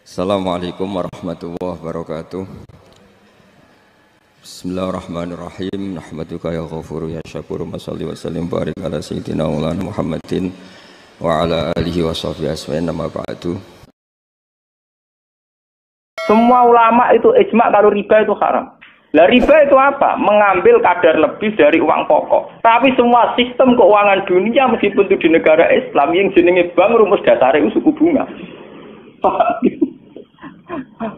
Assalamualaikum warahmatullahi wabarakatuh. Bismillahirrahmanirrahim. Nahmaduka ya ghafuru ya syakuru. Mashalli wa sallim barik ala sayyidina maulana Muhammadin wa ala alihi wa sahbihi asma'in nama ba'du. Semua ulama itu ijma kalau riba itu haram. Lah riba itu apa? Mengambil kadar lebih dari uang pokok. Tapi semua sistem keuangan dunia meskipun itu di negara Islam yang jenenge bank rumus dasarnya itu suku bunga.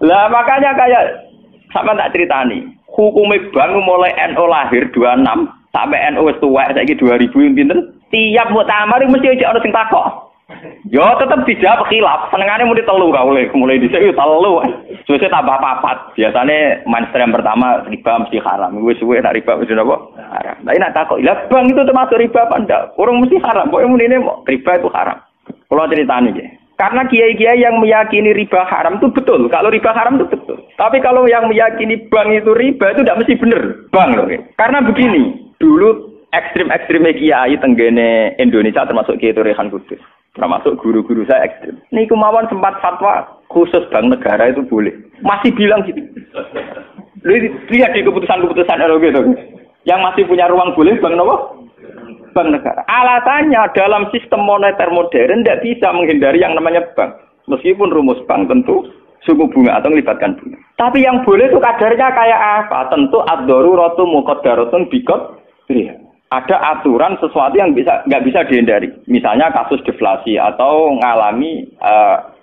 Lah makanya kayak sama tak ceritani. Hukumnya bank mulai NU lahir 26 sampai NU wis tuwek saiki 2000 pinten? Tiap muktamar mesti ana sing takok. Yo tetep dijawab khilaf. Senengane muni telu ra oleh mulai dhisik yo telu. Suwe tambah papat. Biasane mainstream pertama riba mesti haram. Wis suwe nek riba wis napa? Haram. Lah nek takok, lah bank itu termasuk riba apa ndak? Urung mesti haram. Pokoke munine riba itu haram. Kula critani nggih. Karena kiai-kiai yang meyakini riba haram itu betul. Kalau riba haram itu betul. Tapi kalau yang meyakini bank itu riba itu tidak mesti benar. Bank loh. Karena begini. Dulu ekstrim-ekstrimnya kiai tenggene Indonesia termasuk Kiai Rehan Kudus. Termasuk guru-guru saya ekstrim. Ini kemauan sempat fatwa khusus bank negara itu boleh. Masih bilang gitu. Lihat di keputusan-keputusan gitu. Yang masih punya ruang boleh bank apa? Bank negara. Alasannya dalam sistem moneter modern tidak bisa menghindari yang namanya bank. Meskipun rumus bank tentu suku bunga atau melibatkan bunga. Tapi yang boleh itu kadarnya kayak apa? Tentu ad-daruratu muqaddaratun biqadriha. Ada aturan sesuatu yang nggak bisa dihindari. Misalnya kasus deflasi atau mengalami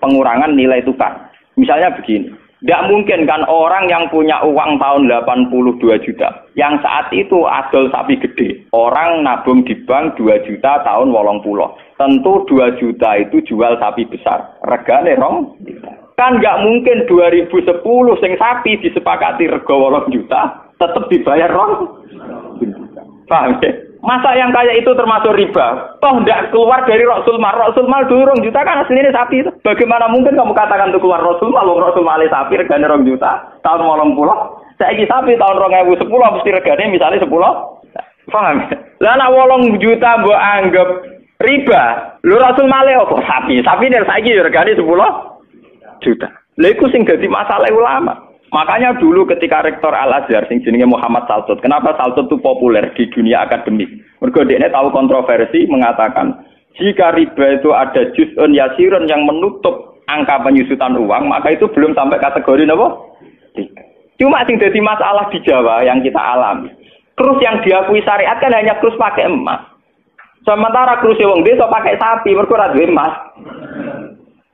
pengurangan nilai tukar. Misalnya begini. Tidak mungkin kan orang yang punya uang tahun 82 juta. Yang saat itu adol sapi gede. Orang nabung di bank 2 juta tahun 80. Tentu 2 juta itu jual sapi besar. Regane rong. Kan nggak mungkin 2010 sing sapi disepakati rego 8 juta. Tetap dibayar rong. Paham ya? Masa yang kayak itu termasuk riba? Toh tidak keluar dari Rasul Mal. Rasul Mal dulu 2 juta kan aslinya sapi itu. Bagaimana mungkin kamu katakan itu keluar Rasul Mal? Rasul Mal sapi regane 2 juta tahun 80. Saiki sapi tahun 2010 mesti regane misalnya 10. Paham? Lah nek 8 juta mbok anggap riba. Lho Rasul Mal apa sapi? Sapi nek saiki regane 10 juta. Lha iku sing dadi masalah ulama. Makanya dulu ketika rektor Al-Azhar sing jenenge Muhammad Salsut, kenapa Salsut itu populer di dunia akademik? Mergo dekne tahu kontroversi mengatakan jika riba itu ada juz'un yasirun yang menutup angka penyusutan uang, maka itu belum sampai kategori napa? Cuma sing dadi masalah di Jawa yang kita alami. Krus yang diakui syariat kan hanya krus pakai emas. Sementara krus wong desa pakai sapi, mergo ora duwe emas.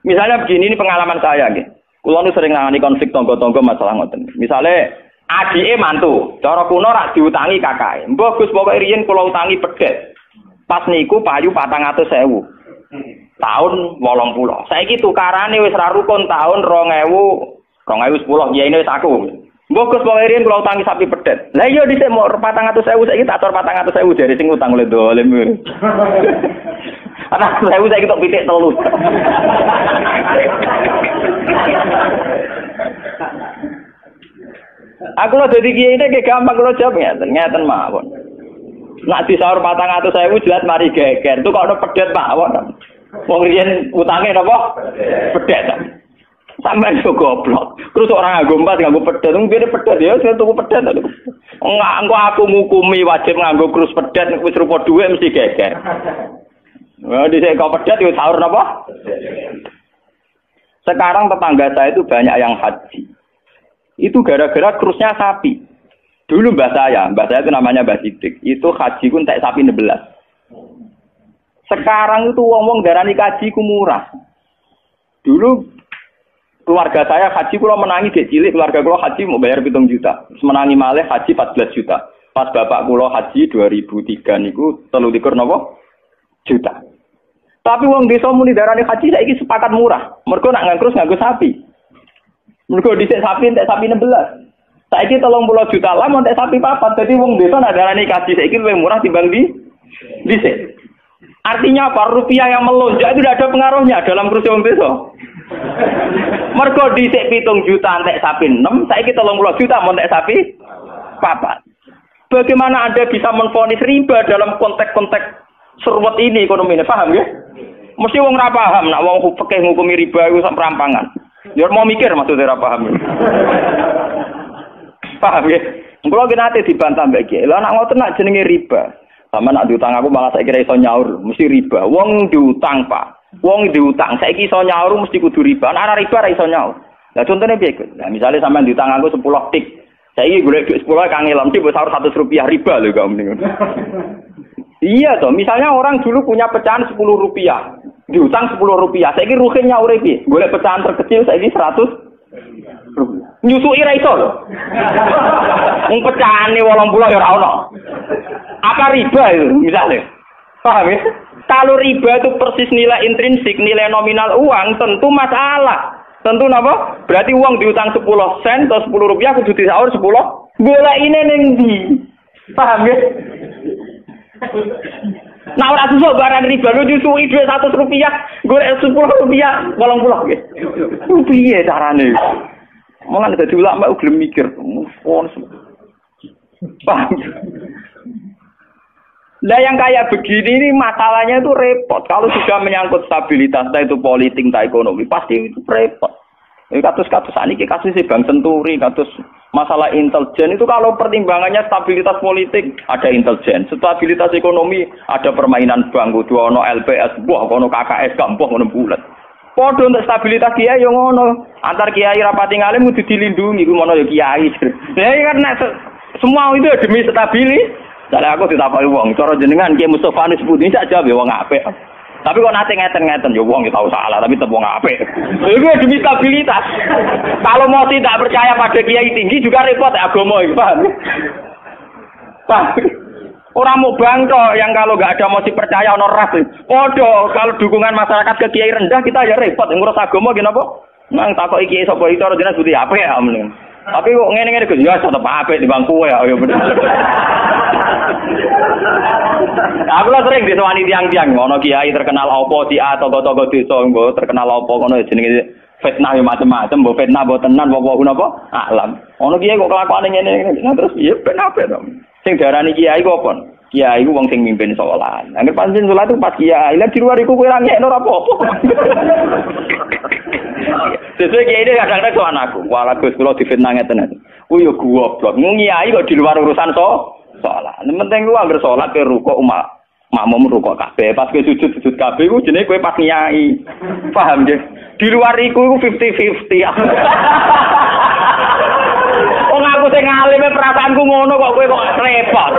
Misalnya begini, ini pengalaman saya nggih. Kulo nu sering nangani konflik tangga-tangga masalah ngoten. Misale adike mantu, cara kuno rak diutangi kakake. Mbah Gus pokoke riyen kula utangi pedhet. Pas niku payu 400.000. Tahun 80. Saiki tukarane wis ra rukun tahun 2010 kiyaine wis aku. Mbah Gus pokoke riyen kula utangi sapi pedhet. Lah iya dhisik mau 400.000 saiki tak atur 400.000 jare sing utang oleh dolim. Anak saya tok pitik telu. Aku lho dadi kiai iki gampang kula jawab ngeten mawon. Nak disaur 400.000 jelas mari geger. Itu kok ono pedhet mawon. Wong riyen utange napa? Pedhet. Sampeyan yo goblok. Terus ora nganggo emas nganggo pedhet. Wong piye pedhet ya sing tuku pedhet. Enggak engko aku ngukumi wajib nganggo krus pedhet wis rupa dhuwit mesti geger. Wah, dhisik kok pedhet yo sahur napa? Sekarang tetangga saya itu banyak yang haji. Itu gara-gara krusnya sapi. Dulu mbah saya itu namanya Mbah Sidik. Itu haji ku entek sapi 16. Sekarang itu wong-wong darani haji ku murah. Dulu keluarga saya haji kula menangi dek cilik, keluarga kula haji mau bayar 7 juta. Menangi malih haji 14 juta. Pas bapak kula haji 2003 niku 23 napa? Juta. Tapi wong desa muni darane haji saiki sepakat murah. Mergo nak ngangkrus nganggo sapi. Mergo dhisik sapi entek sapi 16. Saiki 30 juta lah entek sapi 4. Dadi wong desa nak darane haji saiki luwih murah timbang dhisik. Artinya apa? Rupiah yang melonjak itu tidak ada pengaruhnya dalam kursi wong desa. Mergo dhisik 7 juta entek sapi 6, saiki 30 juta entek sapi 4. Bagaimana Anda bisa menvonis riba dalam konteks-konteks serwet ini ekonomi ini, paham ya? Mesti wong ora paham nak wong fikih ngukumi riba iku sak perampangan. Ya mau mikir maksudnya ora paham. Paham ya? Kulo ki nate dibantah mbek Kiai. Lah nek ngoten nak jenenge riba. Sama nak diutang aku malah saya kira iso nyaur, mesti riba. Wong diutang, Pak. Wong diutang, saiki iso nyaur mesti kudu riba. Nek ana riba ra iso nyaur. Lah contone piye, Gus? Lah misale sampean diutang aku 10 tik. Saiki golek duit 10 kangen lam tik wis sahur Rp100 riba lho kok mending. Iya toh, misalnya orang dulu punya pecahan Rp10, diutang Rp10. Saiki ruhin nyaure piye? Golek pecahan terkecil saiki 100 nyusui ra iso lho. Wong pecahane 80 ya ora ono. Apa riba itu misalnya? Paham ya? Kalau riba itu persis nilai intrinsik, nilai nominal uang, tentu masalah. Tentu napa? Berarti uang diutang 10 sen atau Rp10 kudu disaur 10. Golek ini ning ndi? Paham ya? Nah ora susah barang riba lu nyusui duit Rp100, golek Rp10, 80 nggih. Piye carane? Malah dadi ulama gelem mikir. Paham? Lah yang kayak begini ini masalahnya itu repot. Kalau sudah menyangkut stabilitas, entah itu politik, entah ekonomi, pasti itu repot. Kasus-kasus ini kasus Bank Senturi, kasus masalah intelijen itu kalau pertimbangannya stabilitas politik ada intelijen, stabilitas ekonomi ada permainan bank, kudu ono LPS, buah ono KKS, gak ono bulat. Podo untuk stabilitas kiai yang ono antar kiai rapati ngalim kudu dilindungi, kudu ono ya kiai. Ya karena semua itu demi stabilitas. Saya aku ditakoki wong, cara jenengan Ki Mustofa nis putih sak jawab ya wong apik. Tapi kok nate ngeten-ngeten ya wong tahu salah tapi tetep wong apik. Iku demi stabilitas. Kalau mau tidak percaya pada kiai tinggi juga repot agama iki, paham? Paham? Orang mau bangkok yang kalau enggak ada motif percaya ono ras. Podo kalau dukungan masyarakat ke kiai rendah kita ya repot ngurus agama gini apa? Nang takoki kiai sapa iki cara jenengan putih apik ya mending. Tapi kok ngene-ngene Gus ya tetep apik di bangku ya bener. Aku lah sering disewani tiang-tiang ngono kiai terkenal apa si A togo-togo desa nggo terkenal apa ngono jenenge fitnah ya macam-macam mbok fitnah mbok tenan apa napa alam. Ono kiai kok kelakuane ngene-ngene. Nah terus ya ben apik to. Sing diarani kiai kok apa? Kiai ku wong sing mimpin salat. Angger pancen salat itu pas kiai, lah di luar iku kowe ra ngekno ora apa-apa. Sesuai kiai ini kadang-kadang soal aku. Wala Gus kula difitnah ngeten. Ku yo goblok. Kiai kok di luar urusan salat. Nek penting ku anggere salat ke rukuk makmum rukuk kabeh. Pas ke sujud kabeh ku jenenge kowe pas kiai. Paham nggih? Di luar iku 50-50. Wong aku sing ngalime perasaanku ngono kok kowe kok repot.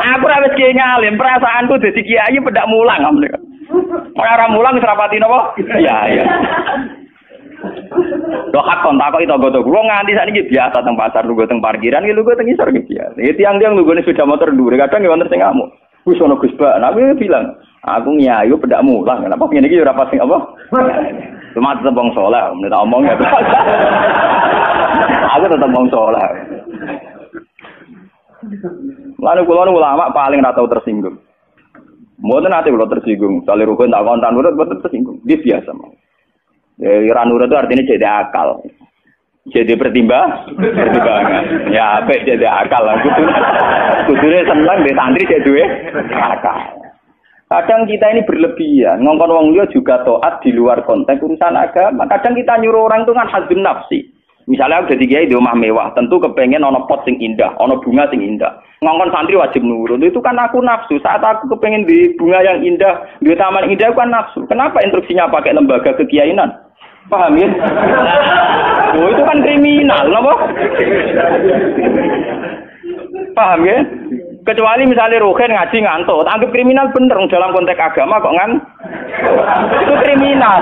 Aku ora wis kiai ngalim, perasaanku dadi kiai pendak mulang. Ora mulang wis rapati napa? Iya. Lho hak kontak kok itu gua nganti sakniki biasa teng pasar lungguh teng parkiran iki lungguh teng isor iki biasa. Iki tiang-tiang lunggone sepeda motor dhuwur kadang ya wonten sing ngamuk. Wis ono Gus Ba, aku bilang, aku nyayu pendak mulang. Kenapa ngene iki ora pas sing apa? Cuma tetep wong saleh, menurut omong ya. Aku tetep wong saleh. Lalu kula ulama paling ora tau tersinggung. Mboten ate kula tersinggung, sale rukun tak kontan nurut mboten tersinggung. Dia biasa mah. Ya nurut itu artinya jadi akal. Jadi pertimbangan. Ya apik jadi akal lah kudune seneng di santri jadi duwe akal. Kadang kita ini berlebihan, ngongkon wong liya juga taat di luar konteks urusan agama. Kadang kita nyuruh orang itu kan hadun nafsi. Misalnya aku jadi kiai di rumah mewah, tentu kepengen ono pot sing indah, ono bunga sing indah. Ngongkon santri wajib nurut. Itu kan aku nafsu. Saat aku kepengen di bunga yang indah, di taman indah kan nafsu. Kenapa instruksinya pakai lembaga kekiainan? Paham ya? Oh itu kan kriminal, apa? Paham ya? Kecuali misalnya Rohen ngaji ngantuk, anggap kriminal bener dalam konteks agama kok itu kriminal.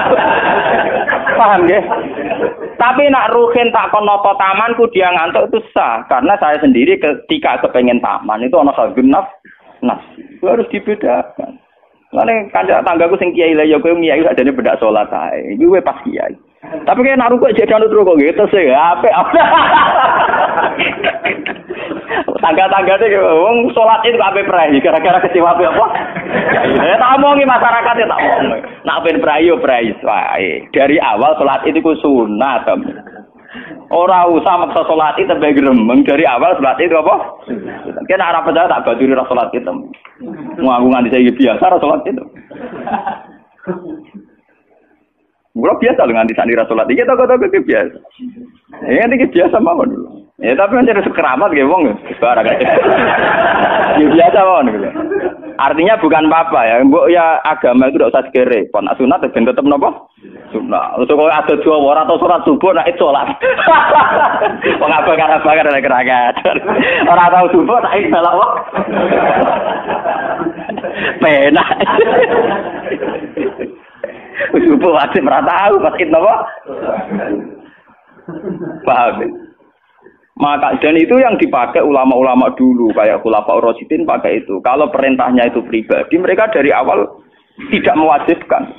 Paham ya? Tapi nak Rohen tak konoto tamanku dia ngantuk itu sah, karena saya sendiri ketika kepengen taman itu ono hadun nafsi. Itu harus dibedakan. Lane kanca tanggaku sing kiai lha ya kowe kiai sakjane bedak salat ae. Iki kowe pas kiai. Tapi kaya nak rukuk jek anut rukuk gitu sih apik. Tangga-tanggane wong salat itu ape prei gara-gara kecewa apa? Ya tak omongi masyarakat tak omong. Nak ben prei yo prei wae. Dari awal salat itu ku sunat. Ora usah maksa salat itu tambah gremeng dari awal salat itu apa? Kena ora percaya tak baduri ra salat itu. Mau aku nganti saya biasa ra salat itu. Kulo biasa lho nganti saknira salat iki toko-toko biasa. Ya iki biasa mawon dulu. Ya tapi kan jadi sekeramat nggih wong barang. Ya biasa mawon gitu. Artinya bukan apa-apa ya. Mbok ya agama itu tidak usah dikere. Pon sunat ben tetep napa? Sunat. Untuk kok ada dua ora atau salat subuh nek salat. Wong apa-apa ada keragat. Ora tau subuh tak salat wae. Penak. Subuh wajib ora tahu pas napa? Paham. Maka dan itu yang dipakai ulama-ulama dulu kayak Khulafaur Rasyidin pakai itu. Kalau perintahnya itu pribadi, mereka dari awal tidak mewajibkan.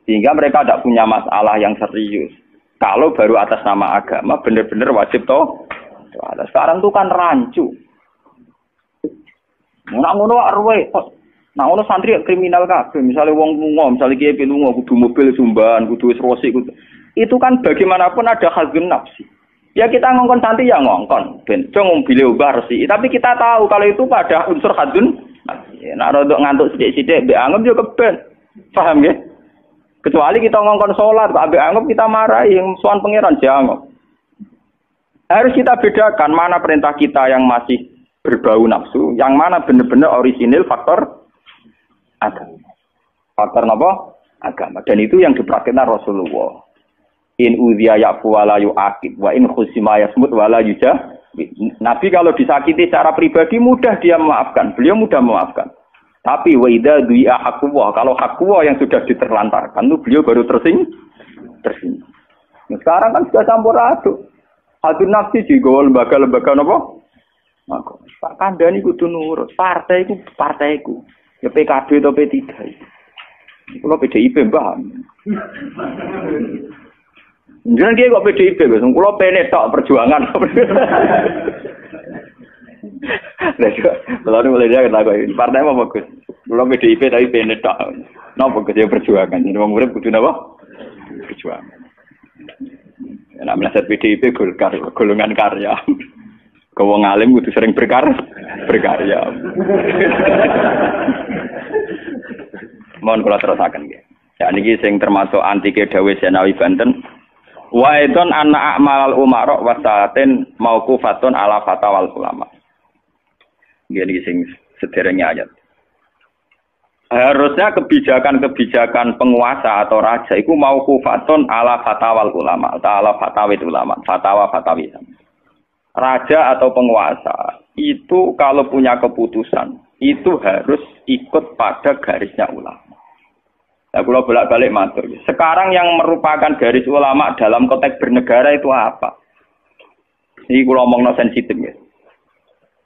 Sehingga mereka tidak punya masalah yang serius. Kalau baru atas nama agama benar-benar wajib toh. Sekarang tuh kan rancu. Nak ngono arwe, nak ngono santri kriminal kabeh. Misalnya wong lunga, misalnya kiye lunga kudu mobil sumban, kudu wis rosi kudu. Itu kan bagaimanapun ada khazun nafsi. Ya kita ngongkon santri ya ngongkon, ben cung mobil ubah resi. Tapi kita tahu kalau itu pada unsur khazun nafsi. Nak rodok ngantuk sithik-sithik mbek anggap yo keben. Paham nggih? Kecuali kita ngongkon salat, kok ambek anggap kita marahi yang sowan pangeran jangan. Harus kita bedakan mana perintah kita yang masih berbau nafsu, yang mana benar-benar orisinil faktor agama. Faktor apa? Agama. Dan itu yang dipraktikkan Rasulullah. In udhiya ya'fu wa la yu'aqib wa in khusima yasmut wa la yujah. Nabi kalau disakiti secara pribadi mudah dia memaafkan. Beliau mudah memaafkan. Tapi wa idza du'a haqqullah, kalau haqqullah yang sudah diterlantarkan itu beliau baru tersinggung. Nah, sekarang kan sudah campur aduk. Hadun nafsi juga lembaga-lembaga apa? Maka Pak Kandhani kudu nurut. Partaiku. Ya PKB atau P3. Kalau PDIP mbah. Jangan dia kok PDIP, Gus. Kalau PNS tok perjuangan. Lalu mulai dia kata gue, partai apa bagus? Kalau PDIP tapi PNS tok. Napa Gus ya perjuangan. Jadi wong urip kudu napa? Perjuangan. Nek meleset PDIP golongan karya. Kau ngalim kudu sering berkarya. Mohon kula terusaken nggih. Ya niki sing termasuk antike dawuh Senawi Banten. Wa idon anna a'malal umara wa sa'atin mauqufatun ala fatawal ulama. Nggih sing sederenge ayat. Harusnya kebijakan-kebijakan penguasa atau raja itu mauqufatun ala fatawal ulama, ala fatawid ulama, fatwa-fatwi. Raja atau penguasa itu kalau punya keputusan itu harus ikut pada garisnya ulama. Nah, kalau bolak-balik matur. Sekarang yang merupakan garis ulama dalam konteks bernegara itu apa? Ini kalau ngomong sensitif ya.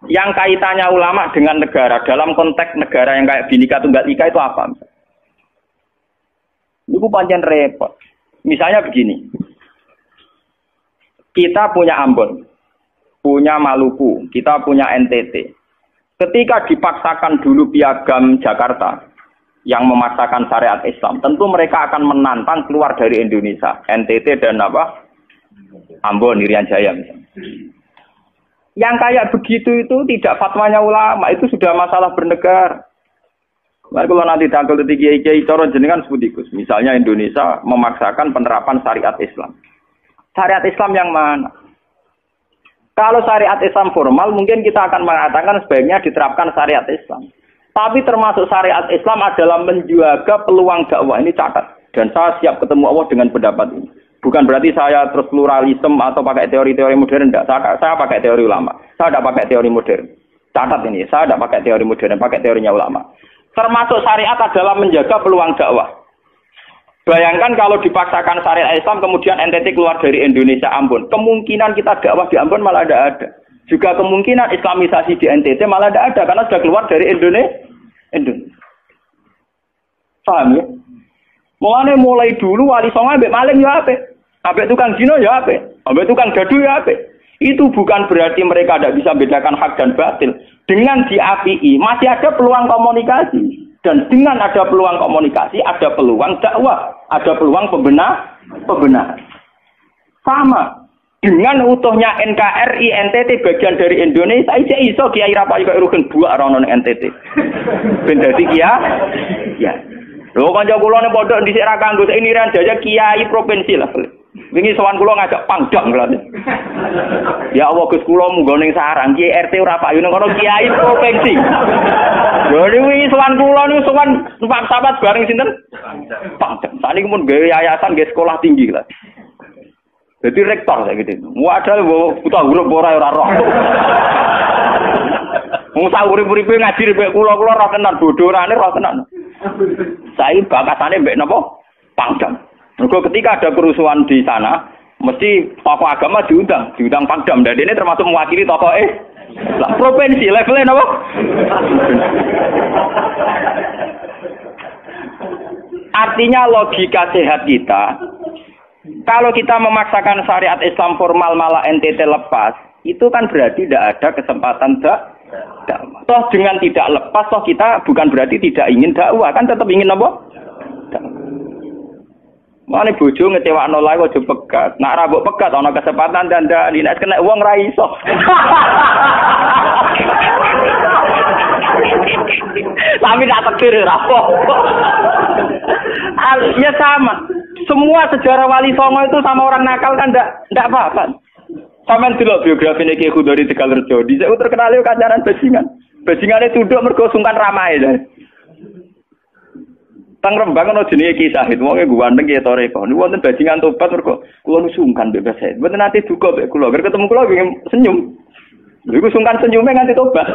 Yang kaitannya ulama dengan negara dalam konteks negara yang kayak Bhinneka Tunggal Ika itu apa? Itu pancen repot. Misalnya begini. Kita punya Ambon, punya Maluku, kita punya NTT. Ketika dipaksakan dulu Piagam Jakarta yang memaksakan syariat Islam, tentu mereka akan menantang keluar dari Indonesia, NTT dan apa? Ambon, Irian Jaya misalnya. Yang kayak begitu itu tidak fatwanya ulama, itu sudah masalah bernegara. Mari kalau nanti tanggal kiai-kiai cara jenengan sebutikus, misalnya Indonesia memaksakan penerapan syariat Islam. Syariat Islam yang mana? Kalau syariat Islam formal mungkin kita akan mengatakan sebaiknya diterapkan syariat Islam. Tapi termasuk syariat Islam adalah menjaga peluang dakwah, ini catat. Dan saya siap ketemu Allah dengan pendapat ini. Bukan berarti saya terus pluralisme atau pakai teori-teori modern. Tidak. Saya pakai teori ulama. Saya tidak pakai teori modern. Catat ini, saya tidak pakai teori modern, pakai teorinya ulama. Termasuk syariat adalah menjaga peluang dakwah. Bayangkan kalau dipaksakan syariat Islam kemudian NTT keluar dari Indonesia Ambon. Kemungkinan kita dakwah di Ambon malah tidak ada. Juga kemungkinan Islamisasi di NTT malah tidak ada karena sudah keluar dari Indonesia. Paham ya? Mulai dulu wali songo ambek maling ya ape. Ambek tukang zina ya ape. Ambek tukang gaduh ya ape. Itu bukan berarti mereka tidak bisa bedakan hak dan batil. Dengan diapii masih ada peluang komunikasi. Dan dengan ada peluang komunikasi, ada peluang dakwah, ada peluang pembenahan. Sama. Dengan utuhnya NKRI NTT bagian dari Indonesia, iso Kiai Rapayu kok rugen buak rono NTT. Ben dadi ya. Lho kanca kula ning pondok dhisik ra kanggo ini ran jajak kiai provinsi lah. Wingi sowan kula ngajak pangdam kelas. Ya Allah Gus kula munggo ning sarang kiai RT ora payu ning kono kiai provinsi. Lho wingi sowan kula niku sowan numpak sahabat bareng sinten? Pangdam. Saniki mun gawe yayasan gawe sekolah tinggi kelas. Jadi rektor saya gitu. Wadah buta huruf ora roh. Wong sak urip-uripe ngaji mbek kula roh tenan bodorane roh tenan. Saya bakatane mbek napa? Pangdam. Mergo ketika ada kerusuhan di sana, mesti tokoh agama diundang Pangdam dan ini termasuk mewakili tokoh provinsi levelnya napa? Artinya logika sehat kita, kalau kita memaksakan syariat Islam formal malah NTT lepas, itu kan berarti tidak ada kesempatan dakwah. Toh dengan tidak lepas, toh kita bukan berarti tidak ingin dakwah, kan tetap ingin apa? Mane bojo ngecewakno lae aja pegat. Nek ora mbok pegat ana kesempatan dandani nek kena wong ra iso. Tapi tak takdir ora apa. Ya sama. Semua sejarah Wali Songo itu sama orang nakal kan ndak apa-apa. Sampeyan delok biografi Ki Khudori Tegalrejo, dhisik terkenal yo kancanan bajingan. Bajingane tunduk mergo sungkan ramae. Tang Rembang ana jenenge Ki Sahid, wong e ganteng ya toreko. Niku wonten bajingan tobat mergo kula nu sungkan mbek Sahid. Mboten nate duka mbek kula, ger ketemu kula nggih senyum. Lha iku sungkan senyume nganti tobat.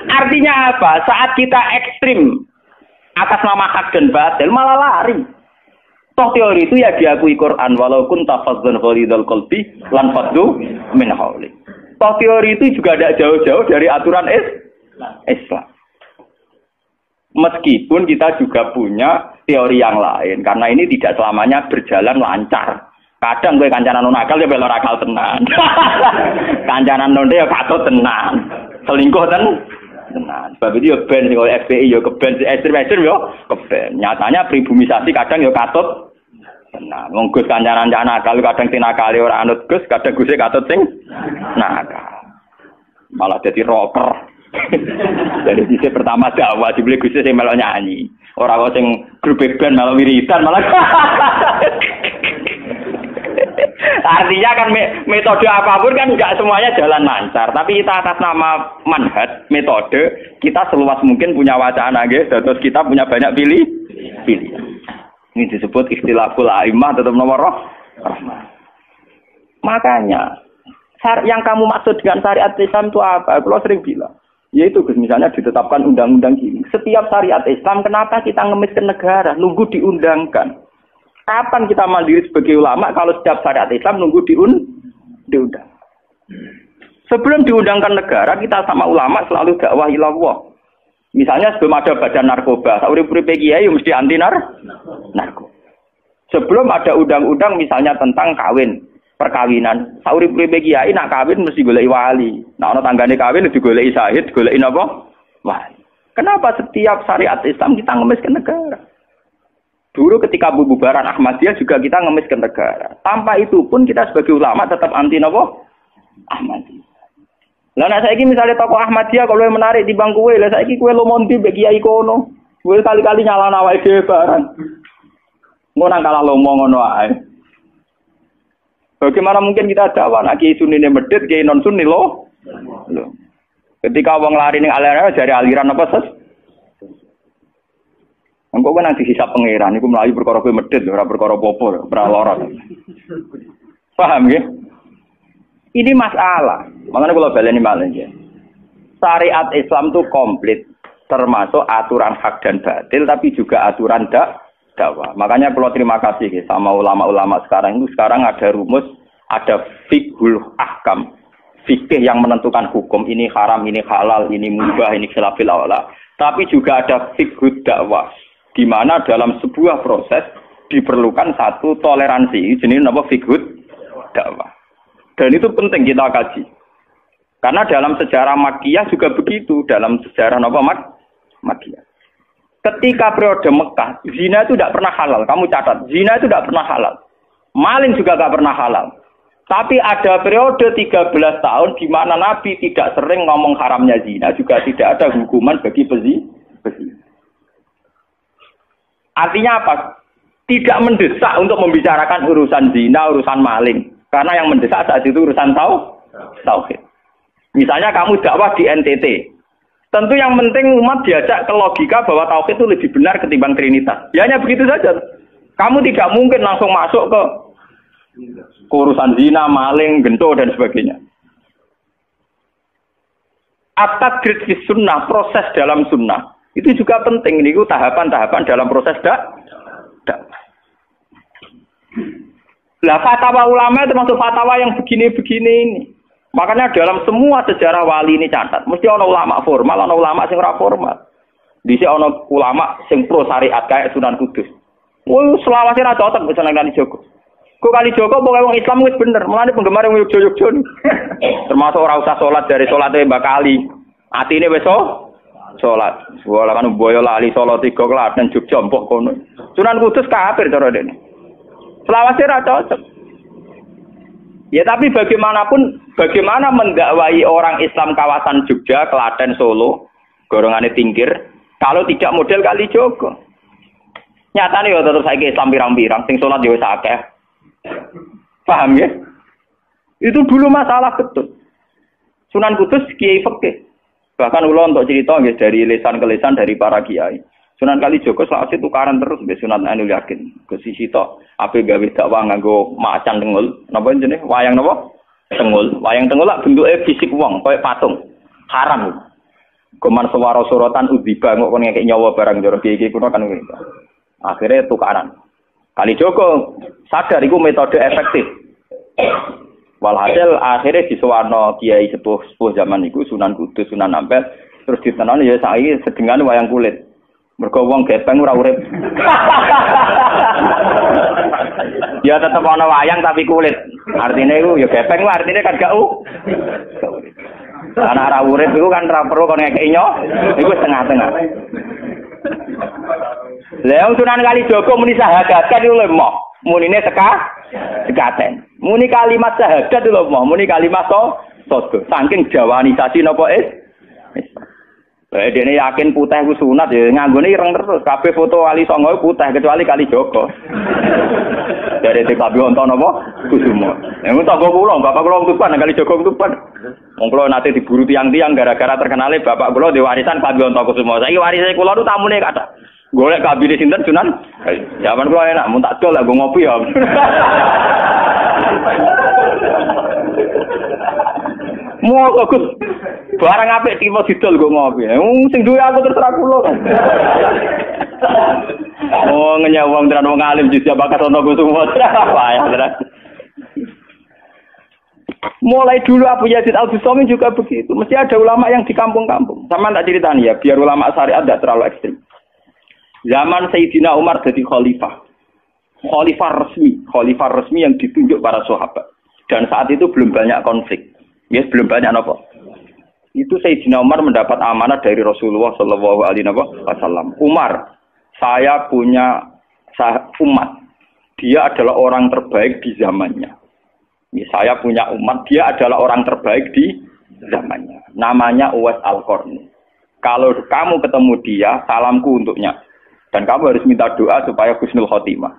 Artinya apa? Saat kita ekstrim atas nama hak dan batil malah lari. Toh teori itu ya diakui Quran walau kunta fazzan ghalidul qalbi lan faddu min hawli. Toh teori itu juga tidak jauh-jauh dari aturan Islam. Meskipun kita juga punya teori yang lain, karena ini tidak selamanya berjalan lancar. Kadang gue kancanan nakal ya belok nakal tenan. Kancanan nonde ya katut tenan. Selingkuh tenan. Sebab itu ya ben sing oleh FPI ya keben ekstrem ya keben. Nyatanya pribumisasi kadang ya katut tenan. Wong Gus kancanan nakal kadang tinakali ora anut Gus, kadang Gus katut sing nakal. Malah jadi rocker. Dari sisi pertama dakwah dibeli Gusti sing melok nyanyi. Ora kok sing grup band melok wiridan malah. Artinya kan metode apapun kan enggak semuanya jalan lancar, tapi kita atas nama manhaj, metode, kita seluas mungkin punya wacana nggih, terus kita punya banyak pilihan. Ini disebut ikhtilaful a'immah tetap nomor rahmah. Makanya yang kamu maksud dengan syariat Islam itu apa? Kalau sering bilang yaitu misalnya ditetapkan undang-undang gini. Setiap syariat Islam, kenapa kita ngemis ke negara? Nunggu diundangkan. Kapan kita mandiri sebagai ulama kalau setiap syariat Islam nunggu diundang? Sebelum diundangkan negara, kita sama ulama selalu dakwah ilallah. Misalnya sebelum ada badan narkoba, urip-uripe kiai mesti anti narkoba. Sebelum ada undang-undang misalnya tentang kawin, perkawinan, urip-uripe kiai nak kawin mesti goleki wali. Nah ana tanggane kawin digoleki syahid, goleki napa? Wali. Kenapa setiap syariat Islam kita ngemis ke negara? Dulu ketika bubaran Ahmadiyah juga kita ngemis ke negara. Tanpa itu pun kita sebagai ulama tetap anti napa? Ahmadiyah. Lah nek saiki misalnya tokoh Ahmadiyah kalau menarik di bangku kowe, lah saiki kowe lomonti mbek kiai kono. Kowe kali-kali nyalahno awake dhewe barang. Ngono kalah lomo ngono ae. Bagaimana mungkin kita dakwah nak kiai sunni medhit, kiai non sunni loh. Ketika wong lari ning aliran dari aliran apa ses? Engko kan nanti hisab pangeran iku mlayu perkara kowe medhit ora perkara apa-apa, ora lara. Paham nggih? Ini masalah. Makanya kalau baleni malih nggih. Syariat Islam itu komplit, termasuk aturan hak dan batil tapi juga aturan dakwah. Makanya kalau terima kasih sama ulama-ulama sekarang itu sekarang ada rumus, ada fiqhul ahkam. Fikih yang menentukan hukum ini haram, ini halal, ini mubah, ini khilafil aula. Tapi juga ada fiqhud dakwah. Di mana dalam sebuah proses diperlukan satu toleransi. Jenis apa fiqhud dakwah. Dan itu penting kita kaji. Karena dalam sejarah Makkiyah juga begitu, dalam sejarah apa Makkiyah. Ketika periode Mekah, zina itu tidak pernah halal. Kamu catat, zina itu tidak pernah halal. Maling juga tidak pernah halal. Tapi ada periode 13 tahun di mana Nabi tidak sering ngomong haramnya zina, juga tidak ada hukuman bagi besi. Artinya apa? Tidak mendesak untuk membicarakan urusan zina, urusan maling. Karena yang mendesak saat itu urusan tauhid. Misalnya kamu dakwah di NTT. Tentu yang penting umat diajak ke logika bahwa tauhid itu lebih benar ketimbang trinitas. Ya hanya begitu saja. Kamu tidak mungkin langsung masuk ke urusan zina, maling, gento, dan sebagainya. At-tadrid fi sunnah, proses dalam sunnah. Itu juga penting. Ini tahapan-tahapan dalam proses dakwah. Lah fatwa ulama termasuk fatwa yang begini-begini ini. Makanya dalam semua sejarah wali ini catat, mesti ana ulama formal, ana ulama sing ora formal. Dhisik ana ulama sing pro syariat kayak Sunan Kudus. Wah, selawase ra cocok wis nang Kalijogo. Kok Kalijogo pokoke wong Islam wis bener, mulane penggemar wong Yogyakarta. Termasuk ora usah salat dari salate Mbak Kali. Atine wis salat. Wala kan boyo lali salat 3 klaten Jogja mbok kono. Sunan Kudus kafir cara dene. Selawase ra cocok. Ya tapi bagaimanapun, bagaimana mendakwai orang Islam kawasan Jogja, Klaten, Solo, golongane tingkir, kalau tidak model Kalijogo. Nyatane ya tetep saiki Islam pirang-pirang, sing salat ya wis akeh. Paham ya? Itu dulu masalah betul. Sunan Kudus kiai fikih. Bahkan kula untuk cerita nggih dari lesan ke lesan dari para kiai. Sunan Kalijogo selawase tukaran terus mbek Sunan Ainul Yakin. Ke sisi tok ape gawe dakwah nganggo macan tengul. Napa jenenge? Wayang napa? Tengul. Wayang tengul lak bentuke fisik wong, koyo patung. Haram. Goman suwara sorotan udziba kok kon ngekek nyawa barang jero kiai kuno kan ngene. Akhirnya tukaran. Kalijogo sadar iku metode efektif. Walhasil akhirnya disuwarno kiai sepuh zaman iku Sunan Kudus, Sunan Ampel terus ditenoni ya saiki sedengan wayang kulit. Mergo wong gepeng ora urip. Ya tetep ana wayang tapi kulit. Artine iku ya gepeng artine kan gak urip. Ana ora urip iku kan ora perlu kon ngekeki nyo, iku setengah-tengah. Lah Sunan Kalijogo muni sahadat kan iku lemah. Munine sekaten. Muni kalimat syahadat lho moh, muni kalimat sodo. Saking jawanisasi napa dene yakin putih ku sunat ya nganggone ireng terus. Kabeh foto wali songo putih kecuali Kalijogo. Dari TKB wonten napa? Kusumo. Nek tangga kula, bapak kula Tuban Kalijogo Tuban. Wong kula nate diburu tiang-tiang gara-gara terkenale bapak kula di warisan Kabionto Kusumo. Saiki warise kula nu tamune kathah. Golek kabine sinten Sunan? Zaman kula enak mun tak dol lek ngopi ya. Mau Gus barang apik tipe didol kok ngopi. Sing duwe aku terserah kula. Oh ngenyawang tenan wong alim jujur bakat ono Gus semua. Payah tenan. Mulai dulu Abu Yazid Al-Bustami juga begitu. Mesti ada ulama yang di kampung-kampung. Sama tak ceritani ya, biar ulama syariat tidak terlalu ekstrim. Zaman Sayyidina Umar jadi khalifah. Khalifah resmi yang ditunjuk para sahabat. Dan saat itu belum banyak konflik. Yes, belum banyak apa. Itu Sayyidina Umar mendapat amanah dari Rasulullah sallallahu alaihi wasallam. Umar, saya punya umat. Dia adalah orang terbaik di zamannya. Saya punya umat, dia adalah orang terbaik di zamannya. Namanya Uwais Al-Qarni. Kalau kamu ketemu dia, salamku untuknya. Dan kamu harus minta doa supaya husnul khotimah.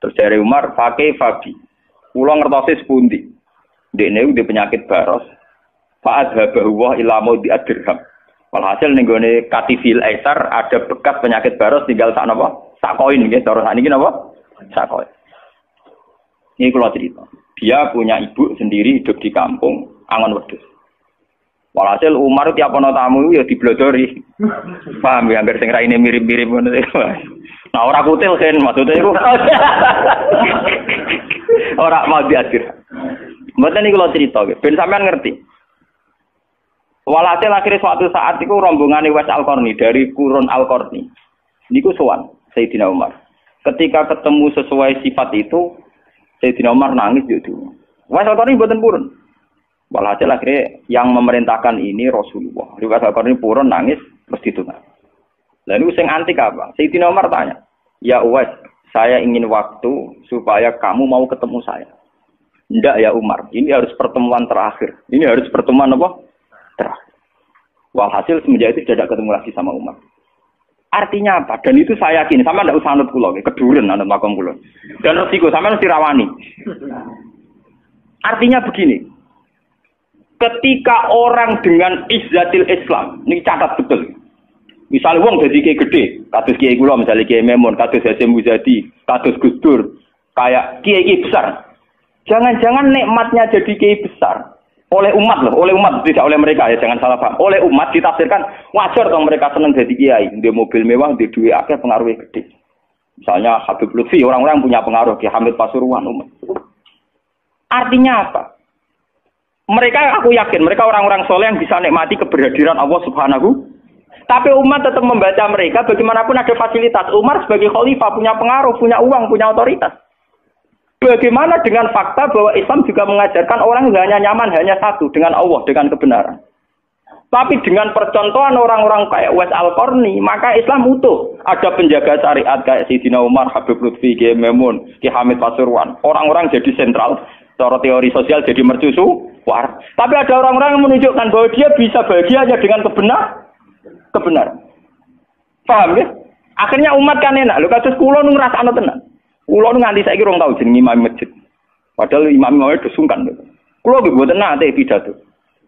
Terus dari Umar, pakai Fabi. Ulang ngertosi sepundi. Dekne udah penyakit baros. Fa'adhabahu wa ila maudi ad-dirham. Walhasil nenggone katifil aisar ada bekas penyakit baros tinggal sak napa? Sak koin nggih, cara sakniki napa? Sak koin. Ini kula cerita. Dia punya ibu sendiri hidup di kampung Angon Wedhus. Walhasil Umar tiap ana tamu ya diblodori. Paham ya, anggere sing raine mirip-mirip ngono. Nah ora kutil kan maksudnya iku. Ora mau diatur. Mboten iki kula cerita nggih, ben sampean ngerti. Walhasil akhirnya suatu saat iku rombongane Uwais Al-Qarni dari Qurun Al-Qarni. Niku sowan Sayyidina Umar. Ketika ketemu sesuai sifat itu, Sayyidina Umar nangis yo dulu. Uwais Al-Qarni mboten purun. Walhasil akhirnya yang memerintahkan ini Rasulullah. Uwais Al-Qarni purun nangis terus ditunggak. Lalu sing antik apa? Sayyidina Umar tanya, "Ya Uwais, saya ingin waktu supaya kamu mau ketemu saya." "Ndak ya Umar, ini harus pertemuan terakhir. Ini harus pertemuan apa? Terakhir." Walhasil semenjak itu tidak ketemu lagi sama Umar. Artinya apa? Dan itu saya yakin, sama tidak usah anut kula, keduren anut makom kula. Dan resiko sama mesti rawani. Artinya begini, ketika orang dengan izzatil Islam, ini catat betul. Misalnya wong jadi kiai gede, kados kiai kula misalnya kiai Memun, kados Hasyim Muzadi, kados Gus Dur, kayak kiai besar. Jangan-jangan nikmatnya jadi kiai besar oleh umat loh, oleh umat tidak oleh mereka ya, jangan salah paham. Oleh umat ditafsirkan wajar dong mereka senang jadi kiai, dia mobil mewah, dia duit akeh, pengaruhnya gede. Misalnya Habib Lutfi, orang-orang punya pengaruh, Ki Hamid Pasuruan umat. Artinya apa? Mereka, aku yakin mereka orang-orang soleh yang bisa nikmati keberhadiran Allah Subhanahu. Tapi umat tetap membaca mereka, bagaimanapun ada fasilitas. Umar sebagai khalifah punya pengaruh, punya uang, punya otoritas. Bagaimana dengan fakta bahwa Islam juga mengajarkan orang hanya nyaman hanya satu, dengan Allah, dengan kebenaran. Tapi dengan percontohan orang-orang kayak Uwais Al-Qarni, maka Islam utuh. Ada penjaga syariat kayak Sayyidina Umar, Habib Lutfi, Ki Memun, Ki Hamid Pasuruan. Orang-orang jadi sentral, secara teori sosial jadi mercusuar. Tapi ada orang-orang yang menunjukkan bahwa dia bisa bahagia hanya dengan kebenaran. Paham ya? Akhirnya umat kan enak. Lho kados kula nu ngrasakno tenan. Kula nu nganti saiki rong tau jeneng imam masjid. Padahal imam itu sungkan. Kula nggih mboten nate pidato.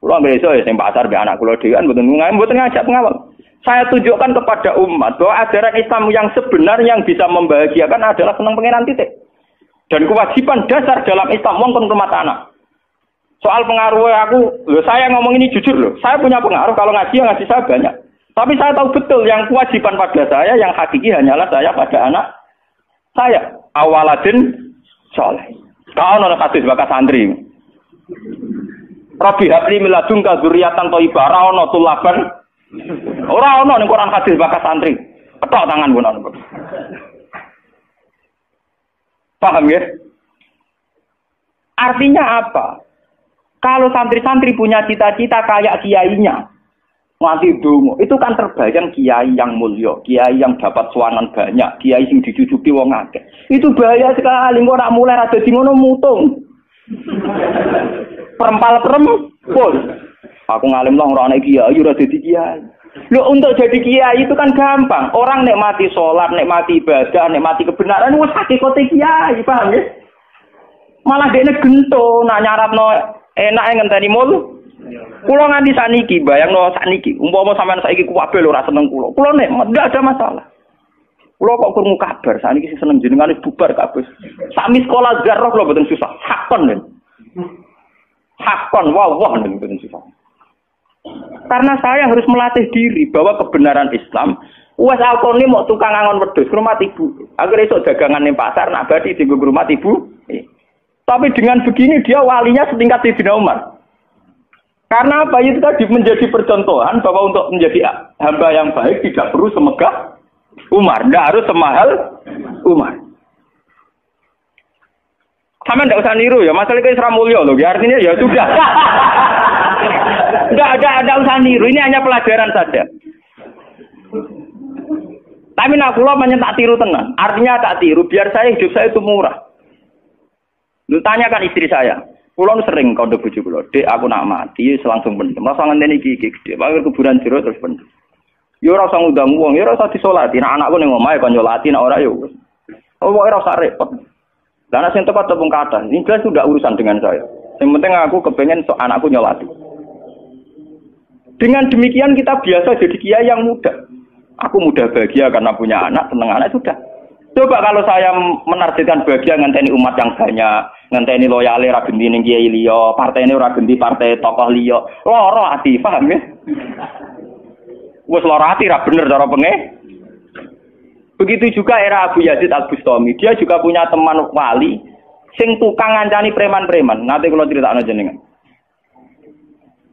Kula nggih iso ya sing pasar be anak kula dhewean mboten ngajak pengawal. Saya tunjukkan kepada umat bahwa ajaran Islam yang sebenar yang bisa membahagiakan adalah senang pangeran titik. Dan kewajiban dasar dalam Islam wong kon rumah tanah. Soal pengaruh aku, lho saya ngomong ini jujur loh. Saya punya pengaruh kalau ngaji saya banyak. Tapi saya tahu betul yang kewajiban pada saya yang hakiki hanyalah saya pada anak saya. Awaladin soleh. Kau nona hadis bakas santri. Rabbi habli miladunka dzurriatan thayyibah ra ono tulaban. Ora ono ning Quran hadis bakas santri. Ketok tangan pun ono. Paham ya? Artinya apa? Kalau santri-santri punya cita-cita kayak kiainya, mati dungo, itu kan terbayang kiai yang mulia, kiai yang dapat suanan banyak, kiai yang dicucuki wong akeh. Itu bahaya sekali, kok nak mulai rada di ngono mutung. Perempal-perempul. Aku ngalim lah ora ana kiai, ora dadi kiai. Loh, untuk jadi kiai itu kan gampang. Orang nikmati sholat, nikmati ibadah, nikmati kebenaran, wis hakikate kiai, paham ya? Malah dekne gento, nak nyaratno enake ngenteni mul. Kulo nganti saniki, bayangno saniki, umpama sampean saiki kuwabe lho ora seneng kulo. Kulo nek enggak ada masalah. Kulo kok krungu kabar saniki sing seneng jenengane bubar kabeh. Sami sekolah garroh lho mboten susah. Hakon lho. Hakon wah mboten susah. Karena saya harus melatih diri bahwa kebenaran Islam, Uwais Al-Qarni mau tukang angon wedhus rumah ibu. Agar esuk dagangan ning pasar nak badi di rumah ibu. Tapi dengan begini dia walinya setingkat Sayyidina Umar. Karena apa? Itu tadi menjadi percontohan bahwa untuk menjadi hamba yang baik tidak perlu semegah Umar, tidak harus semahal Umar. Sama tidak usah niru ya, masalah itu Isra Mulya loh, ya artinya ya sudah. Tidak usah niru, ini hanya pelajaran saja. Tapi nak kula pancen tak tiru tenan. Artinya tak tiru, biar saya hidup saya itu murah. Lu tanyakan istri saya. Kulo sering kode bojo kulo, "Dek, aku nak mati langsung pendem. Rasa ngenteni iki gede. Bakal kuburan jero terus pendem." Yo ora usah ngundang wong, yo ora usah disolati. Nek anakku ning omahe kon nyolati, nek ora yo wis. Pokoke ora usah repot. Lah nek sing tepat tepung kathah, ini jelas sudah urusan dengan saya. Yang penting aku kepengen anakku nyolati. Dengan demikian kita biasa jadi kiai yang muda. Aku mudah bahagia karena punya anak, seneng anak sudah. Coba kalau saya menargetkan bahagia ngenteni umat yang banyak, ngenteni loyale ra genti ning kiai liya, partene ora genti partai tokoh liya. Lara ati, paham ya? Wes lara ati ra bener cara penge. Begitu juga era Abu Yazid Al-Bustami, dia juga punya teman wali sing tukang ngancani preman-preman. Nanti kalau critakno jenengan.